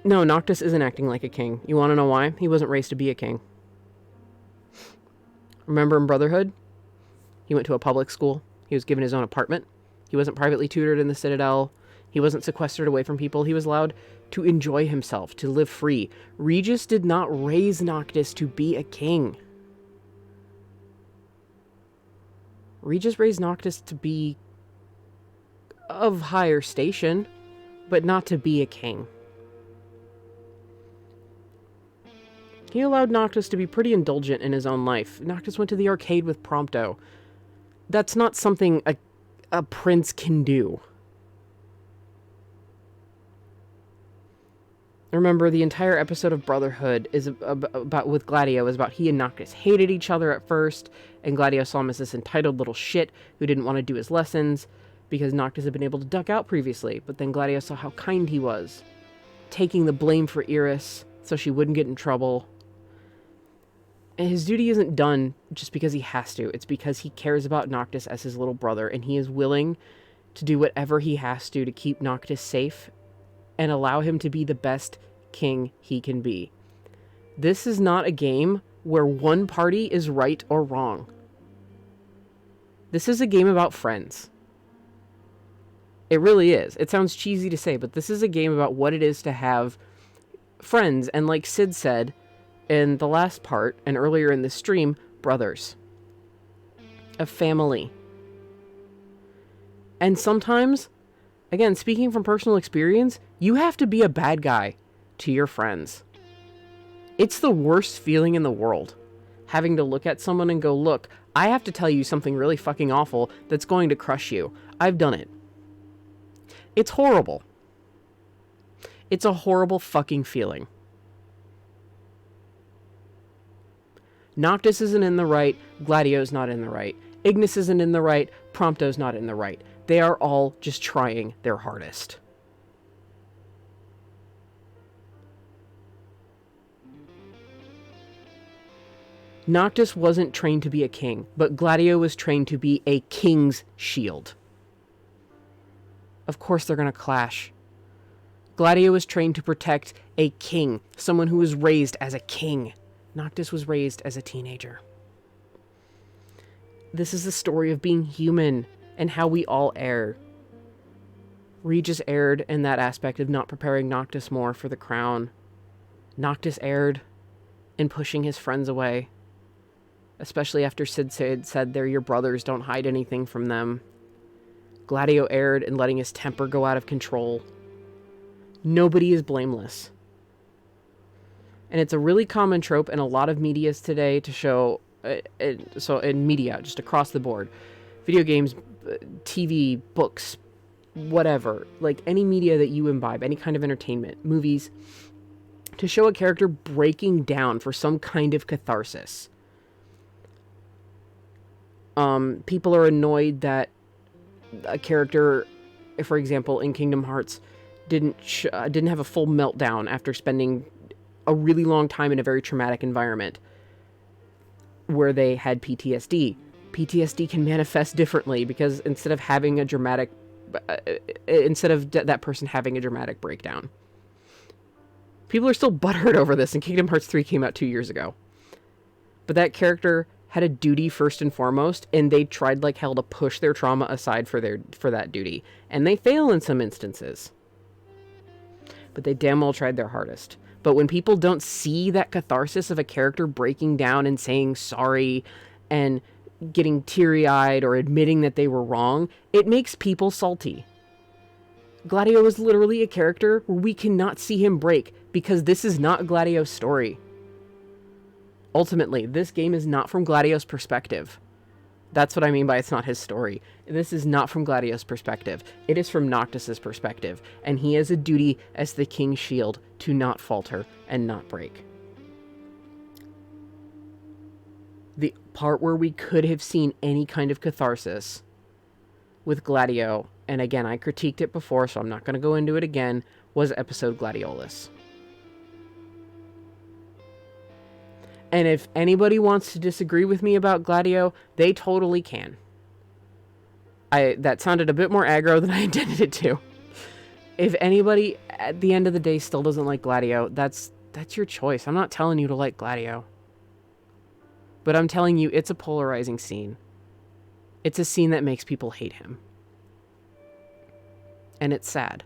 No, Noctis isn't acting like a king. You want to know why? He wasn't raised to be a king. Remember in Brotherhood? He went to a public school. He was given his own apartment. He wasn't privately tutored in the Citadel. He wasn't sequestered away from people. He was allowed to enjoy himself, to live free. Regis did not raise Noctis to be a king. Regis raised Noctis to be of higher station, but not to be a king. He allowed Noctis to be pretty indulgent in his own life. Noctis went to the arcade with Prompto. That's not something a prince can do. Remember, the entire episode of Brotherhood is about with Gladio is about he and Noctis hated each other at first, and Gladio saw him as this entitled little shit who didn't want to do his lessons because Noctis had been able to duck out previously. But then Gladio saw how kind he was, taking the blame for Iris so she wouldn't get in trouble. And his duty isn't done just because he has to. It's because he cares about Noctis as his little brother, and he is willing to do whatever he has to keep Noctis safe and allow him to be the best king he can be. This is not a game where one party is right or wrong. This is a game about friends. It really is. It sounds cheesy to say, but this is a game about what it is to have friends, and like Sid said in the last part and earlier in the stream, brothers. A family. And sometimes, again, speaking from personal experience, you have to be a bad guy to your friends. It's the worst feeling in the world. Having to look at someone and go, look, I have to tell you something really fucking awful that's going to crush you. I've done it. It's horrible. It's a horrible fucking feeling. Noctis isn't in the right, Gladio's not in the right, Ignis isn't in the right, Prompto's not in the right. They are all just trying their hardest. Noctis wasn't trained to be a king, but Gladio was trained to be a king's shield. Of course they're going to clash. Gladio was trained to protect a king, someone who was raised as a king. Noctis was raised as a teenager. This is the story of being human and how we all err. Regis erred in that aspect of not preparing Noctis more for the crown. Noctis erred in pushing his friends away. Especially after Sid said they're your brothers, don't hide anything from them. Gladio erred in letting his temper go out of control. Nobody is blameless. And it's a really common trope in a lot of medias today to show, so in media, just across the board. Video games, TV, books, whatever. Like any media that you imbibe, any kind of entertainment, movies, to show a character breaking down for some kind of catharsis. People are annoyed that a character, for example, in Kingdom Hearts, didn't have a full meltdown after spending a really long time in a very traumatic environment where they had PTSD. PTSD can manifest differently because instead of having a dramatic, that person having a dramatic breakdown. People are still butthurt over this, and Kingdom Hearts 3 came out 2 years ago. But that character had a duty first and foremost, and they tried like hell to push their trauma aside for that duty. And they fail in some instances. But they damn well tried their hardest. But when people don't see that catharsis of a character breaking down and saying sorry and getting teary-eyed or admitting that they were wrong, it makes people salty. Gladio is literally a character where we cannot see him break because this is not Gladio's story. Ultimately, this game is not from Gladio's perspective. That's what I mean by it's not his story. This is not from Gladio's perspective. It is from Noctis's perspective. And he has a duty as the king's shield to not falter and not break. The part where we could have seen any kind of catharsis with Gladio, and again, I critiqued it before, so I'm not going to go into it again, was episode Gladiolus. And if anybody wants to disagree with me about Gladio, they totally can. That sounded a bit more aggro than I intended it to. If anybody at the end of the day still doesn't like Gladio, that's your choice. I'm not telling you to like Gladio. But I'm telling you, it's a polarizing scene. It's a scene that makes people hate him. And it's sad.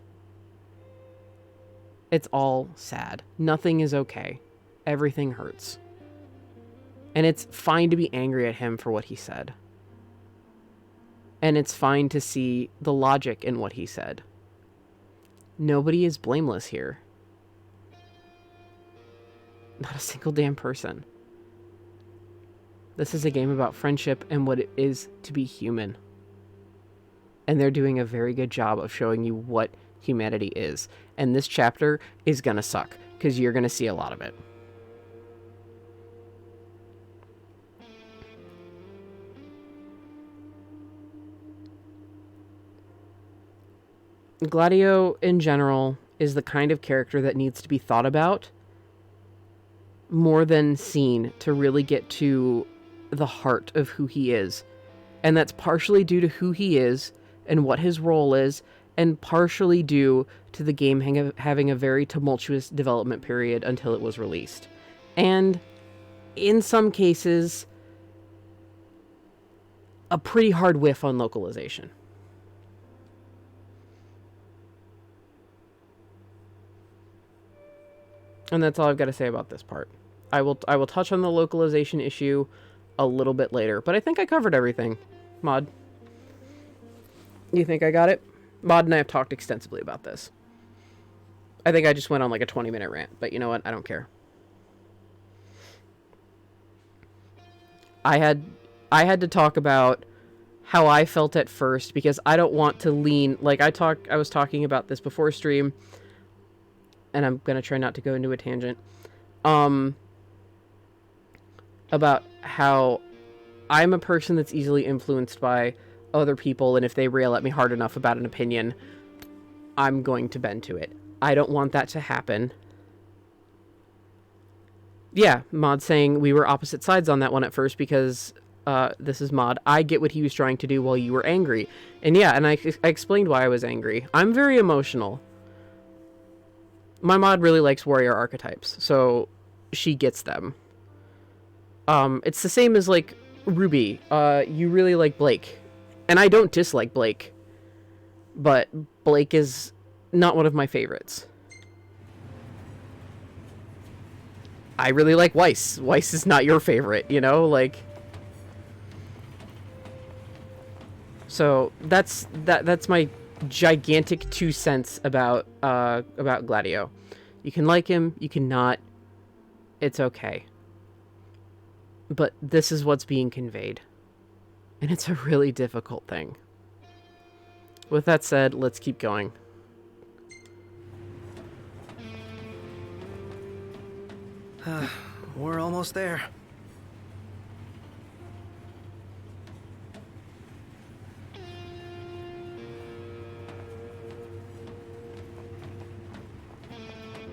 It's all sad. Nothing is okay. Everything hurts. And it's fine to be angry at him for what he said. And it's fine to see the logic in what he said. Nobody is blameless here. Not a single damn person. This is a game about friendship and what it is to be human. And they're doing a very good job of showing you what humanity is. And this chapter is gonna suck, because you're gonna see a lot of it. Gladio, in general, is the kind of character that needs to be thought about more than seen to really get to the heart of who he is. And that's partially due to who he is and what his role is, and partially due to the game having a very tumultuous development period until it was released. And in some cases, a pretty hard whiff on localization. And that's all I've got to say about this part. I will touch on the localization issue a little bit later, but I think I covered everything. Mod, you think I got it? Mod and I have talked extensively about this. I think I just went on like a 20-minute rant, but you know what? I don't care. I had to talk about how I felt at first, because I don't want to lean, like I was talking about this before stream, and I'm going to try not to go into a tangent, about how I'm a person that's easily influenced by other people, and if they rail at me hard enough about an opinion, I'm going to bend to it. I don't want that to happen. Yeah, Mod saying we were opposite sides on that one at first, because this is Mod. I get what he was trying to do while you were angry. And yeah, and I explained why I was angry. I'm very emotional. My mod really likes warrior archetypes, so she gets them. It's the same as, like, Ruby. You really like Blake. And I don't dislike Blake. But Blake is not one of my favorites. I really like Weiss. Weiss is not your favorite, you know? Like... So, that's my gigantic 2 cents about Gladio. You can like him, you cannot. It's okay. But this is what's being conveyed. And it's a really difficult thing. With that said, let's keep going. We're almost there.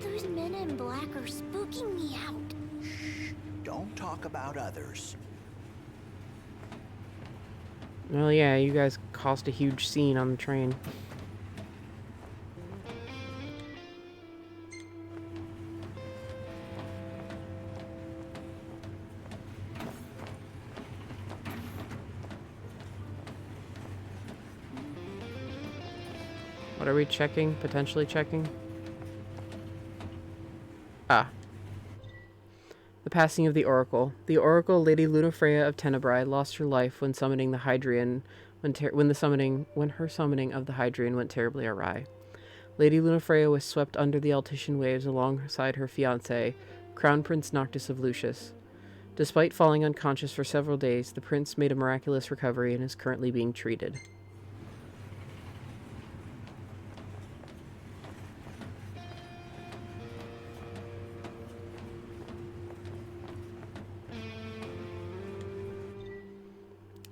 Those men in black are spooking me out. Shh. Don't talk about others. Well, yeah, you guys caused a huge scene on the train. What are we checking? Potentially checking? Ah. The passing of the Oracle. The Oracle, Lady Lunafreya of Tenebrae, lost her life when summoning the Hydrian, when her summoning of the Hydrian went terribly awry. Lady Lunafreya was swept under the Altissian waves alongside her fiancé, Crown Prince Noctis of Lucius. Despite falling unconscious for several days, the prince made a miraculous recovery and is currently being treated.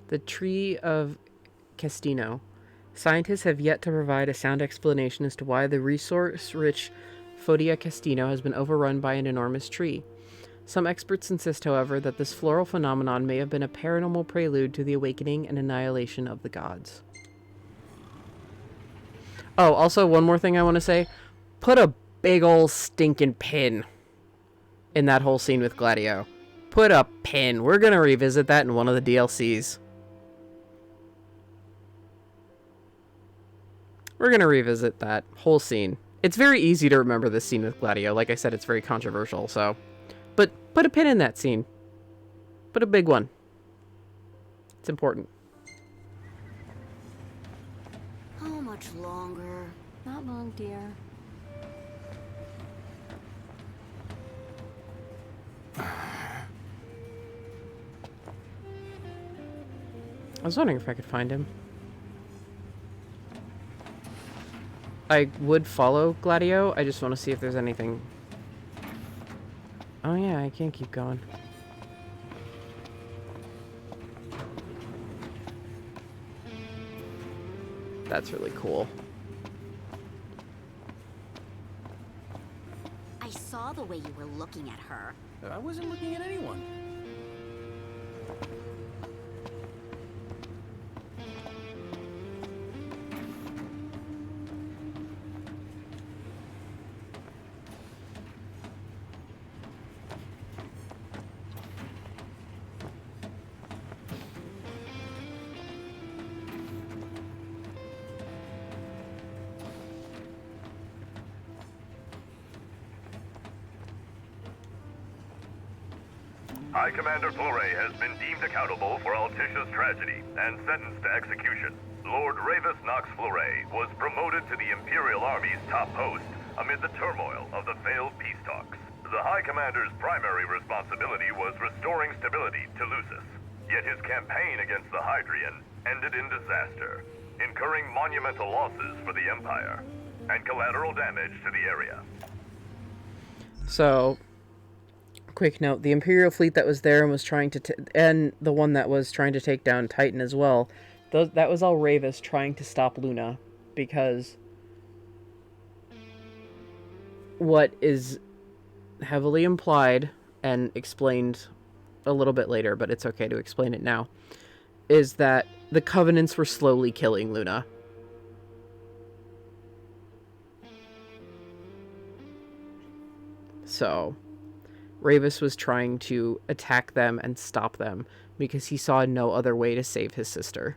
The Tree of Castino. Scientists have yet to provide a sound explanation as to why the resource-rich Fodia Castino has been overrun by an enormous tree. Some experts insist, however, that this floral phenomenon may have been a paranormal prelude to the awakening and annihilation of the gods. Oh, also, one more thing I want to say. Put a big ol' stinking pin in that whole scene with Gladio. Put a pin. We're going to revisit that in one of the DLCs. We're going to revisit that whole scene. It's very easy to remember this scene with Gladio. Like I said, it's very controversial, so... But put a pin in that scene. Put a big one. It's important. How much longer? Not long, dear. I was wondering if I could find him. I would follow Gladio. I just want to see if there's anything. Oh yeah, I can't keep going. That's really cool. I saw the way you were looking at her. I wasn't looking at anyone. High Commander Fleury has been deemed accountable for Altissia's tragedy and sentenced to execution. Lord Ravis Knox Fleury was promoted to the Imperial Army's top post amid the turmoil of the failed peace talks. The High Commander's primary responsibility was restoring stability to Lucis, yet his campaign against the Hydrian ended in disaster, incurring monumental losses for the Empire and collateral damage to the area. So... Quick note, the Imperial fleet that was there and was trying to and the one that was trying to take down Titan as well, that was all Ravis trying to stop Luna, because what is heavily implied and explained a little bit later, but it's okay to explain it now, is that the Covenants were slowly killing Luna. So... Ravis was trying to attack them and stop them because he saw no other way to save his sister.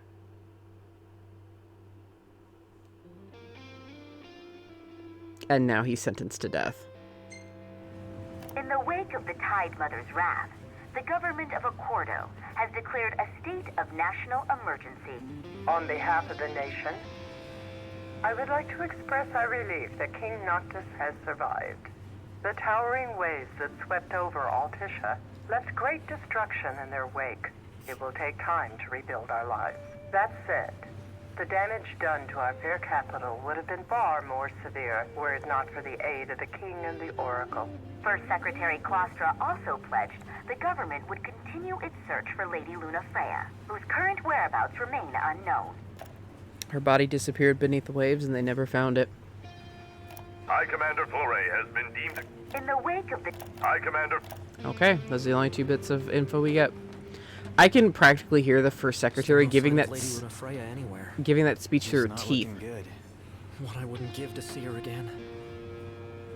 And now he's sentenced to death. In the wake of the Tidemother's wrath, the government of Accordo has declared a state of national emergency. On behalf of the nation, I would like to express our relief that King Noctis has survived. The towering waves that swept over Altissia left great destruction in their wake. It will take time to rebuild our lives. That said, the damage done to our fair capital would have been far more severe were it not for the aid of the King and the Oracle. First Secretary Claustra also pledged the government would continue its search for Lady Luna Freya, whose current whereabouts remain unknown. Her body disappeared beneath the waves and they never found it. High Commander Fleury has been deemed... In the wake of the... High Commander... Okay, those are the only two bits of info we get. I can practically hear the First Secretary giving that speech through her teeth. Good. What I wouldn't give to see her again.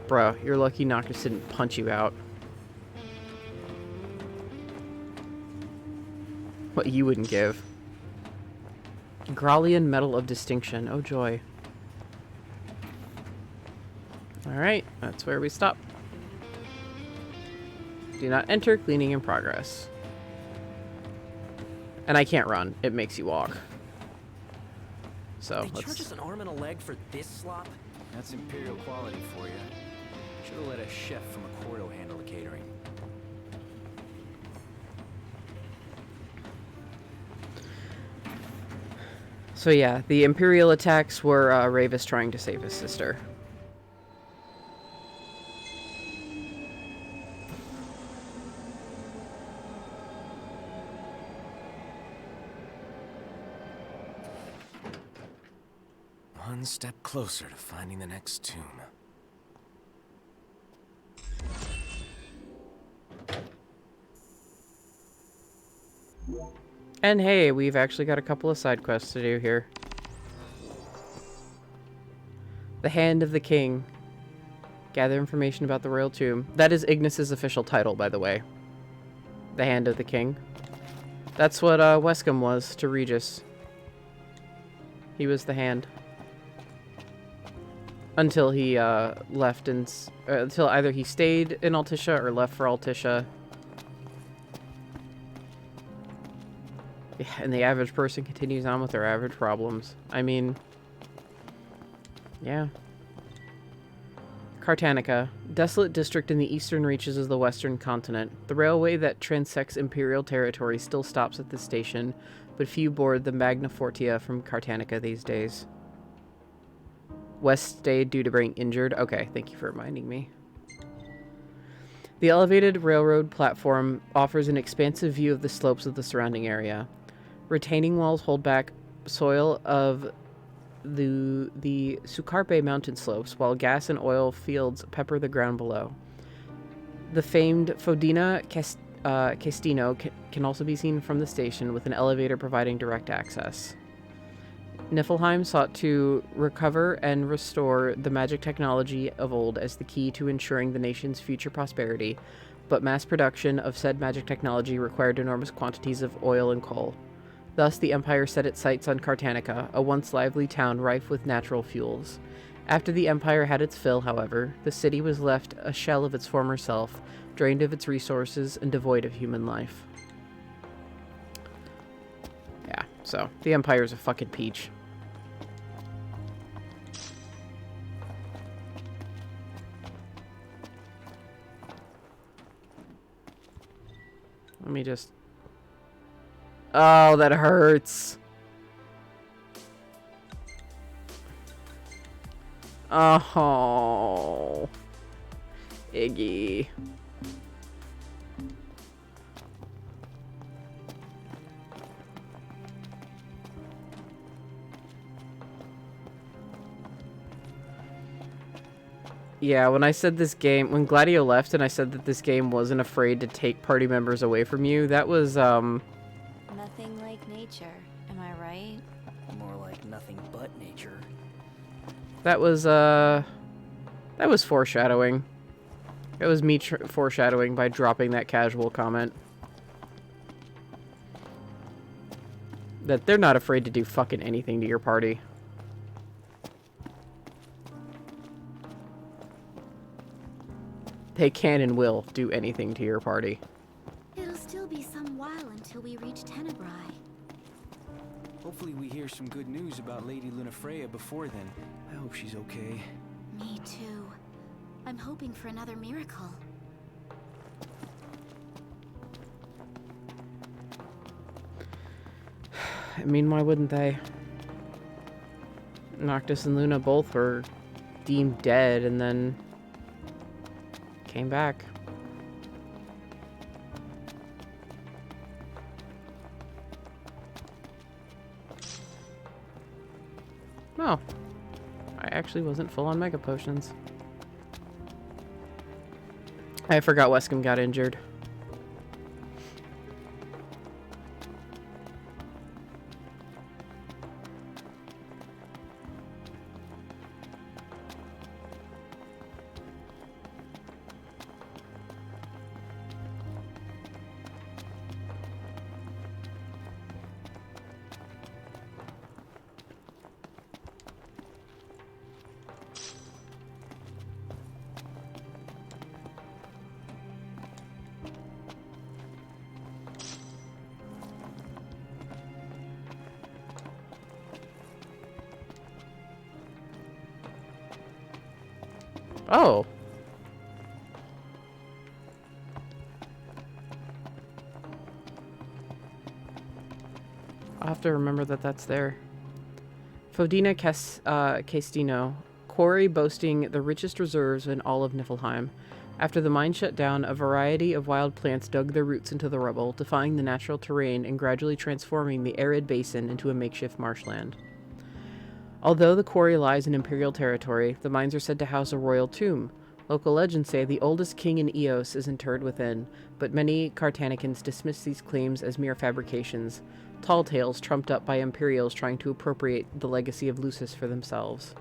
Bro, you're lucky Noctis didn't punch you out. What you wouldn't give. Graulian Medal of Distinction. Oh joy. Alright, that's where we stop. Do not enter, cleaning in progress. And I can't run, it makes you walk. So, They charge us an arm and a leg for this slop? That's Imperial quality for you. Should've let a chef from Accordo handle the catering. So yeah, the Imperial attacks were Ravis trying to save his sister. One step closer to finding the next tomb. And hey, we've actually got a couple of side quests to do here. The Hand of the King. Gather information about the royal tomb. That is Ignis's official title, by the way. The Hand of the King. That's what Wescom was to Regis. He was the hand. Until he left and... until either he stayed in Altissia or left for Altissia. Yeah, and the average person continues on with their average problems. I mean... yeah. Cartanica, desolate district in the eastern reaches of the western continent. The railway that transects imperial territory still stops at this station, but few board the Magna Fortia from Cartanica these days. West stayed due to being injured. Okay, thank you for reminding me. The elevated railroad platform offers an expansive view of the slopes of the surrounding area. Retaining walls hold back soil of the Sucarpe mountain slopes, while gas and oil fields pepper the ground below. The famed Fodina Castino can also be seen from the station, with an elevator providing direct access. Niflheim sought to recover and restore the magic technology of old as the key to ensuring the nation's future prosperity, but mass production of said magic technology required enormous quantities of oil and coal. Thus, the Empire set its sights on Cartanica, a once lively town rife with natural fuels. After the Empire had its fill, however, the city was left a shell of its former self, drained of its resources and devoid of human life. Yeah, so, the Empire's a fucking peach. Let me just... oh, that hurts. Oh. Iggy. Yeah, when I said this game, when Gladio left and I said that this game wasn't afraid to take party members away from you, that was, Nothing like nature, am I right? More like nothing but nature. that was foreshadowing. It was me foreshadowing by dropping that casual comment. That they're not afraid to do fucking anything to your party. They can and will do anything to your party. It'll still be some while until we reach Tenebrae. Hopefully we hear some good news about Lady Lunafreya before then. I hope she's okay. Me too. I'm hoping for another miracle. I mean, why wouldn't they? Noctis and Luna both were deemed dead and then came back. Oh. I actually wasn't full on Mega Potions. I forgot Wescom got injured. Oh. I'll have to remember that that's there. Fodina Castino, quarry boasting the richest reserves in all of Niflheim. After the mine shut down, a variety of wild plants dug their roots into the rubble, defying the natural terrain and gradually transforming the arid basin into a makeshift marshland. Although the quarry lies in Imperial territory, the mines are said to house a royal tomb. Local legends say the oldest king in Eos is interred within, but many Cartanicans dismiss these claims as mere fabrications, tall tales trumped up by Imperials trying to appropriate the legacy of Lucis for themselves.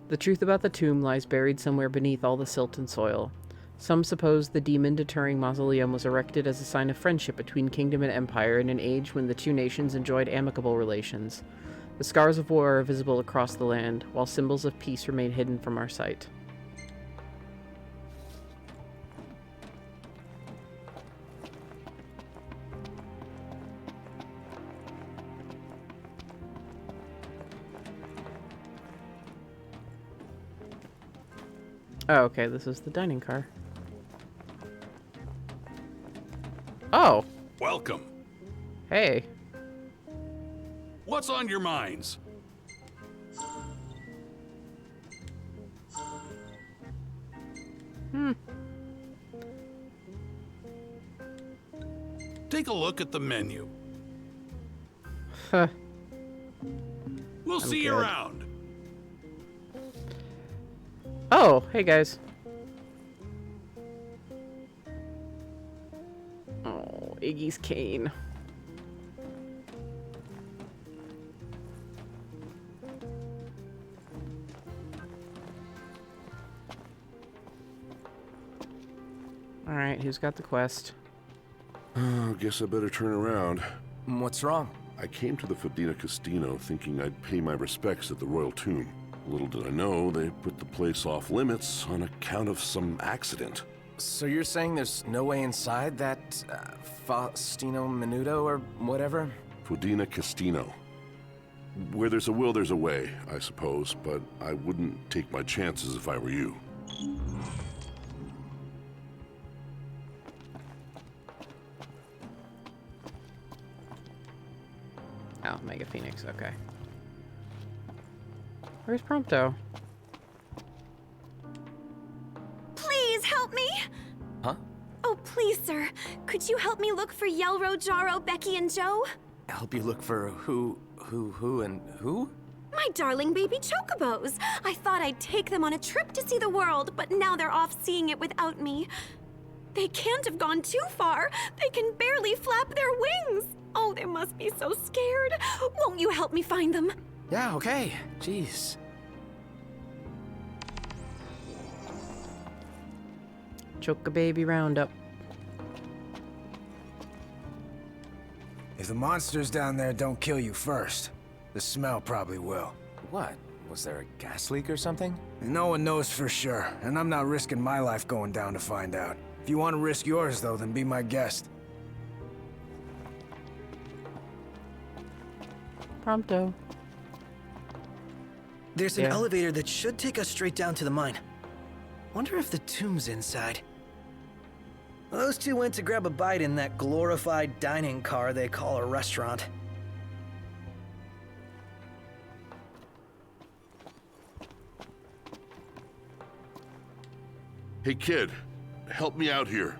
The truth about the tomb lies buried somewhere beneath all the silt and soil. Some suppose the demon-deterring mausoleum was erected as a sign of friendship between kingdom and empire in an age when the two nations enjoyed amicable relations. The scars of war are visible across the land, while symbols of peace remain hidden from our sight. Oh, okay, this is the dining car. Oh! Welcome. Hey. What's on your minds? Take a look at the menu. Huh. We'll see you around. Oh, hey guys. Oh, Iggy's cane. Alright, who's got the quest? Oh, guess I better turn around. What's wrong? I came to the Fodina Castino thinking I'd pay my respects at the royal tomb. Little did I know, they put the place off limits on account of some accident. So you're saying there's no way inside that Faustino Menudo or whatever? Fodina Castino. Where there's a will, there's a way, I suppose, but I wouldn't take my chances if I were you. Oh, Mega Phoenix, okay. Where's Prompto? Please help me! Huh? Oh, please, sir. Could you help me look for Yelro, Jaro, Becky, and Joe? Help you look for who, and who? My darling baby chocobos. I thought I'd take them on a trip to see the world, but now they're off seeing it without me. They can't have gone too far. They can barely flap their wings. Oh, they must be so scared. Won't you help me find them? Yeah, okay. Jeez. Chocobaby Roundup. If the monsters down there don't kill you first, the smell probably will. What? Was there a gas leak or something? No one knows for sure, and I'm not risking my life going down to find out. If you want to risk yours, though, then be my guest. Prompto. There's an elevator that should take us straight down to the mine. Wonder if the tomb's inside. Those two went to grab a bite in that glorified dining car they call a restaurant. Hey kid, help me out here.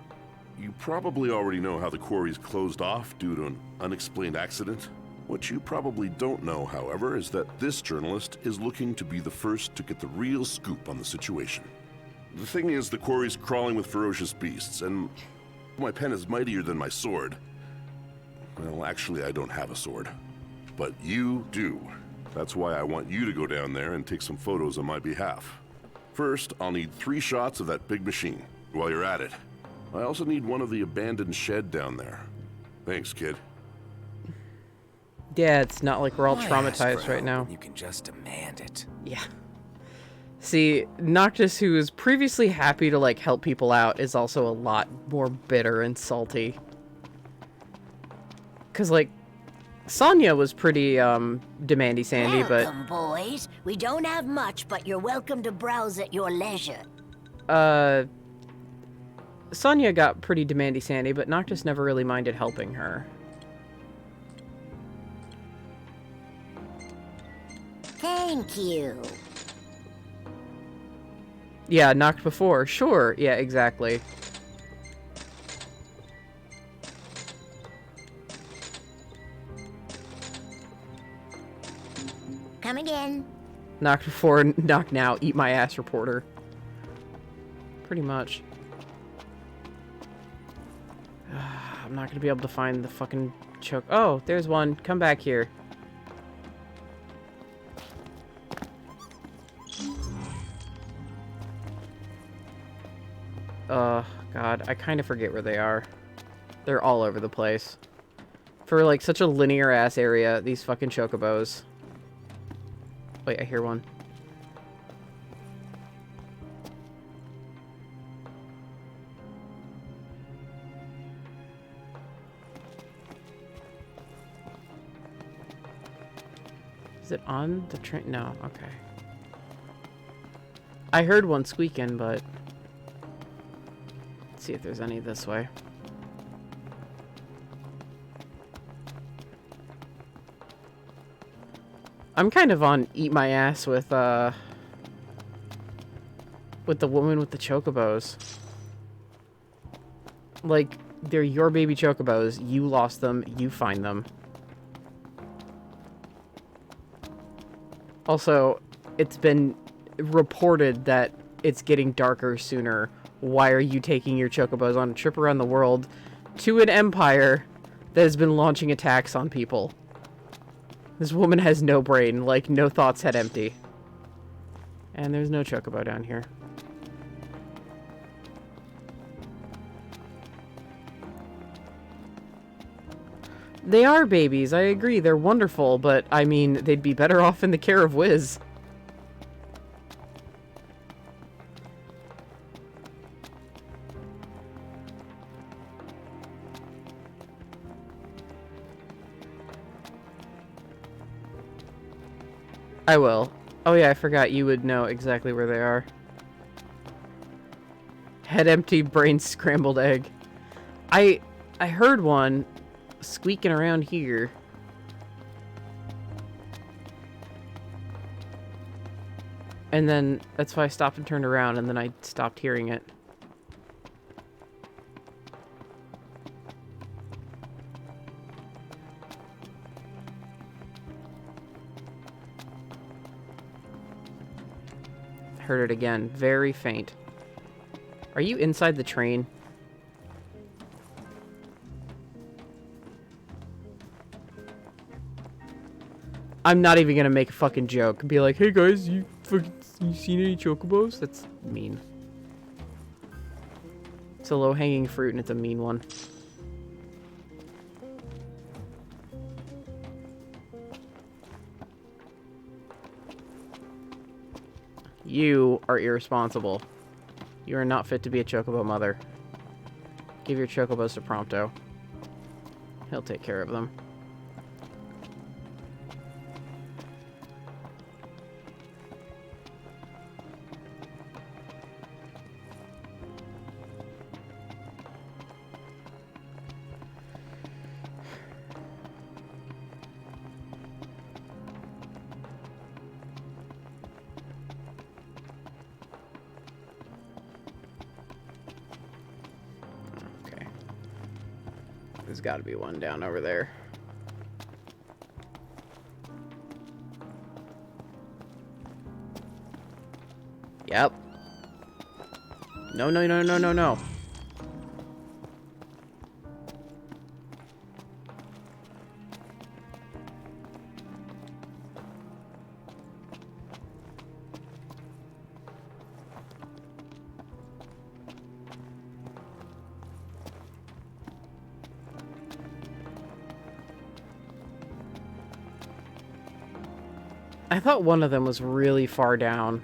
You probably already know how the quarry's closed off due to an unexplained accident. What you probably don't know, however, is that this journalist is looking to be the first to get the real scoop on the situation. The thing is, the quarry's crawling with ferocious beasts, and my pen is mightier than my sword. Well, actually, I don't have a sword. But you do. That's why I want you to go down there and take some photos on my behalf. First, I'll need 3 shots of that big machine. While you're at it, I also need one of the abandoned shed down there. Thanks, kid. Yeah, it's not like we're all Why traumatized ask for right now. help when you can just demand it. Yeah. See, Noctis, who is previously happy to, like, help people out, is also a lot more bitter and salty. Because, like, Sonya was pretty, demandy Sandy, Welcome, boys. We don't have much, but you're welcome to browse at your leisure. Sonya got pretty demandy Sandy, but Noctis never really minded helping her. Thank you. Yeah, knocked before. Sure. Yeah, exactly. Come again. Knocked before, knocked now. Eat my ass, reporter. Pretty much. I'm not gonna be able to find the fucking choke. Oh, there's one. Come back here. God, I kind of forget where they are. They're all over the place. For, like, such a linear-ass area, these fucking chocobos. Wait, I hear one. Is it on the train? No, okay. I heard one squeaking, but... Let's see if there's any this way. I'm kind of on eat my ass with the woman with the chocobos. Like, they're your baby chocobos. You lost them. You find them. Also, it's been reported that it's getting darker sooner. Why are you taking your chocobos on a trip around the world to an empire that has been launching attacks on people? This woman has no brain, like no thoughts head empty. And there's no chocobo down here. They are babies, I agree, they're wonderful, but I mean, they'd be better off in the care of Wiz. I will. Oh yeah, I forgot you would know exactly where they are. Head empty, brain scrambled egg. I heard one squeaking around here. And then that's why I stopped and turned around, and then I stopped hearing it. Heard it again. Very faint. Are you inside the train? I'm not even gonna make a fucking joke and be like, hey guys, you seen any chocobos? That's mean. It's a low-hanging fruit and it's a mean one. You are irresponsible. You are not fit to be a chocobo mother. Give your chocobos to Prompto. He'll take care of them. There's got to be one down over there. Yep. No, no, no, no, no, no. I thought one of them was really far down.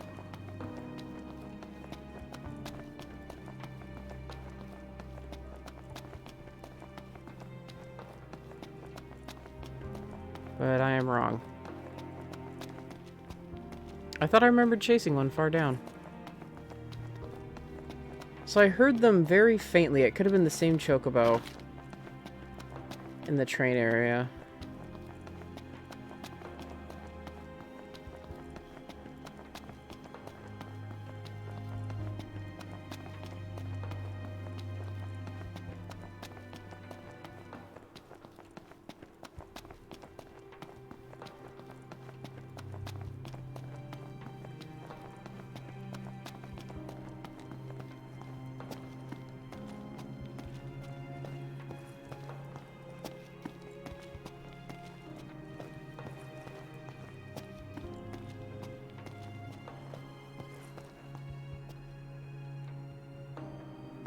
But I am wrong. I thought I remembered chasing one far down. So I heard them very faintly. It could have been the same chocobo in the train area.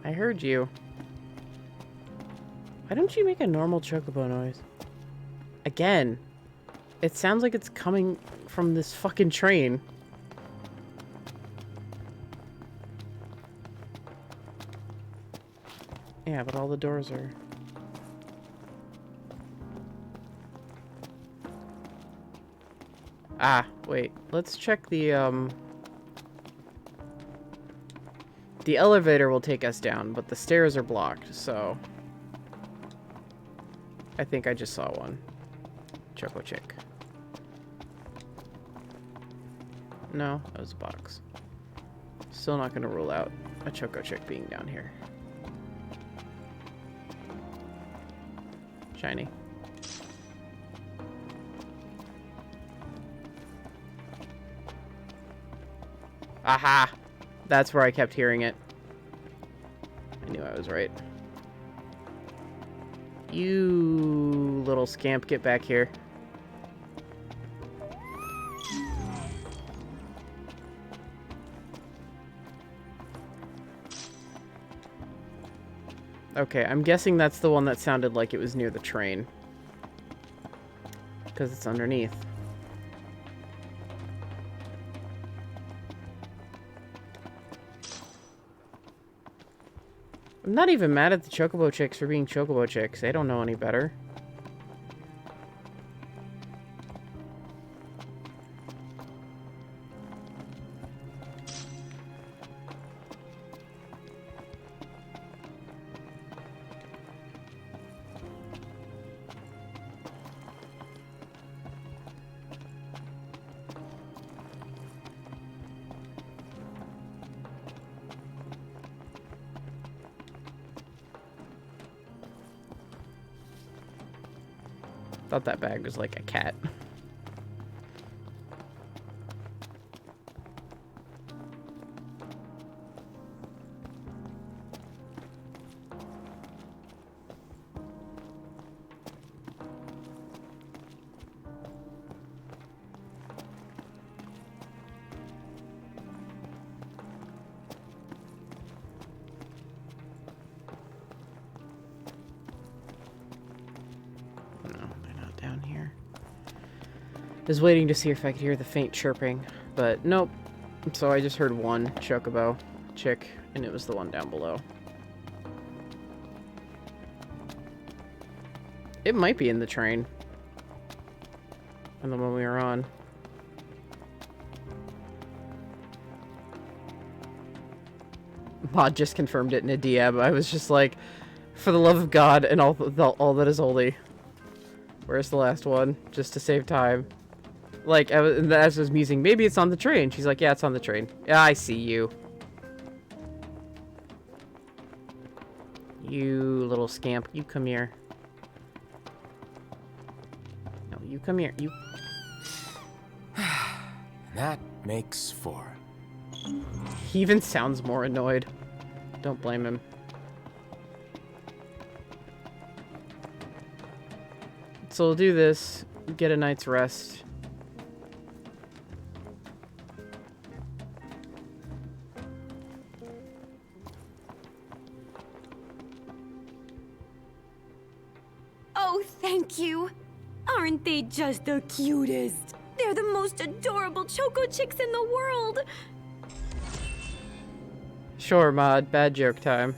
I heard you. Why don't you make a normal chocobo noise? Again. It sounds like it's coming from this fucking train. Yeah, but all the doors are... Ah, wait. Let's check the elevator will take us down, but the stairs are blocked, so... I think I just saw one. Choco Chick. No, that was a box. Still not gonna rule out a Choco Chick being down here. Shiny. Aha! That's where I kept hearing it. I knew I was right. You little scamp, get back here. Okay, I'm guessing that's the one that sounded like it was near the train. Because it's underneath. I'm not even mad at the Chocobo Chicks for being Chocobo Chicks. They don't know any better. Thought that bag was like a cat. I was waiting to see if I could hear the faint chirping, but nope. So I just heard one Chocobo Chick, and it was the one down below. It might be in the train. And the one we were on. Mod just confirmed it in a DM. I was just like, for the love of God and all that is holy. Where's the last one? Just to save time. Like, as I was musing, maybe it's on the train. She's like, yeah, it's on the train. Yeah, I see you. You little scamp. You come here. No, you come here. You. That makes 4. He even sounds more annoyed. Don't blame him. So we'll do this. Get a night's rest. Thank you. Aren't they just the cutest? They're the most adorable Choco Chicks in the world. Sure, Mod. Bad joke time.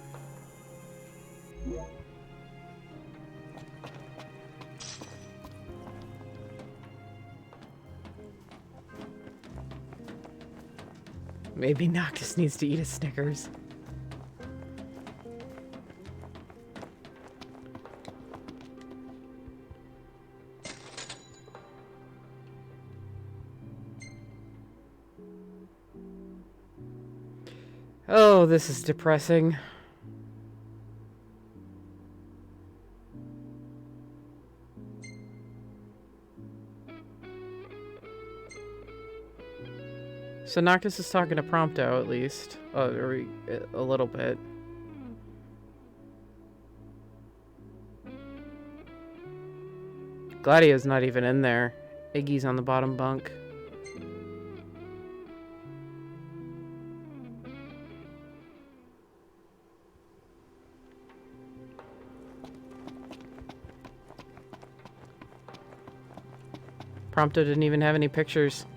Maybe Noctis needs to eat a Snickers. Oh, this is depressing. So Noctis is talking to Prompto, at least. Or a little bit. Gladio's not even in there. Iggy's on the bottom bunk. Prompto didn't even have any pictures.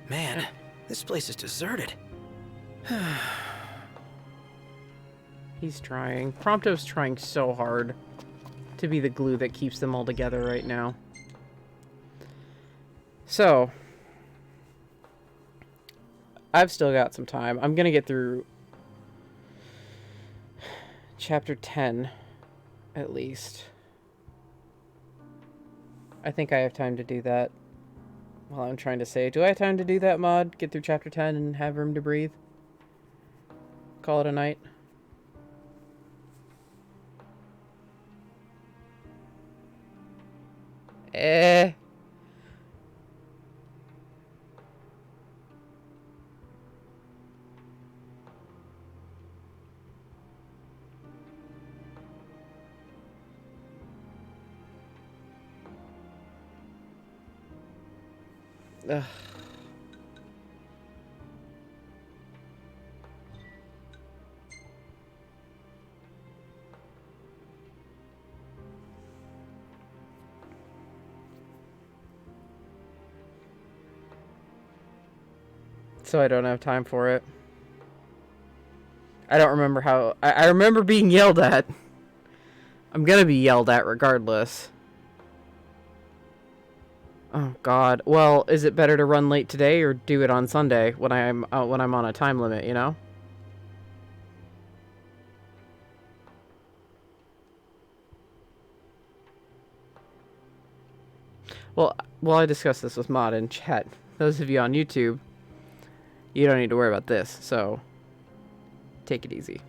Man, this place is deserted. He's trying. Prompto's trying so hard to be the glue that keeps them all together right now. So, I've still got some time. I'm gonna get through chapter 10, at least. I think I have time to do that. Well, I'm trying to say, do I have time to do that, Mod? Get through chapter 10 and have room to breathe? Call it a night? Eh. Ugh. So I don't have time for it. I don't remember how... I remember being yelled at. I'm gonna be yelled at regardless. Oh God. Well, is it better to run late today or do it on Sunday when I'm on a time limit, you know? Well, I discussed this with Mod in chat. Those of you on YouTube, you don't need to worry about this, so take it easy.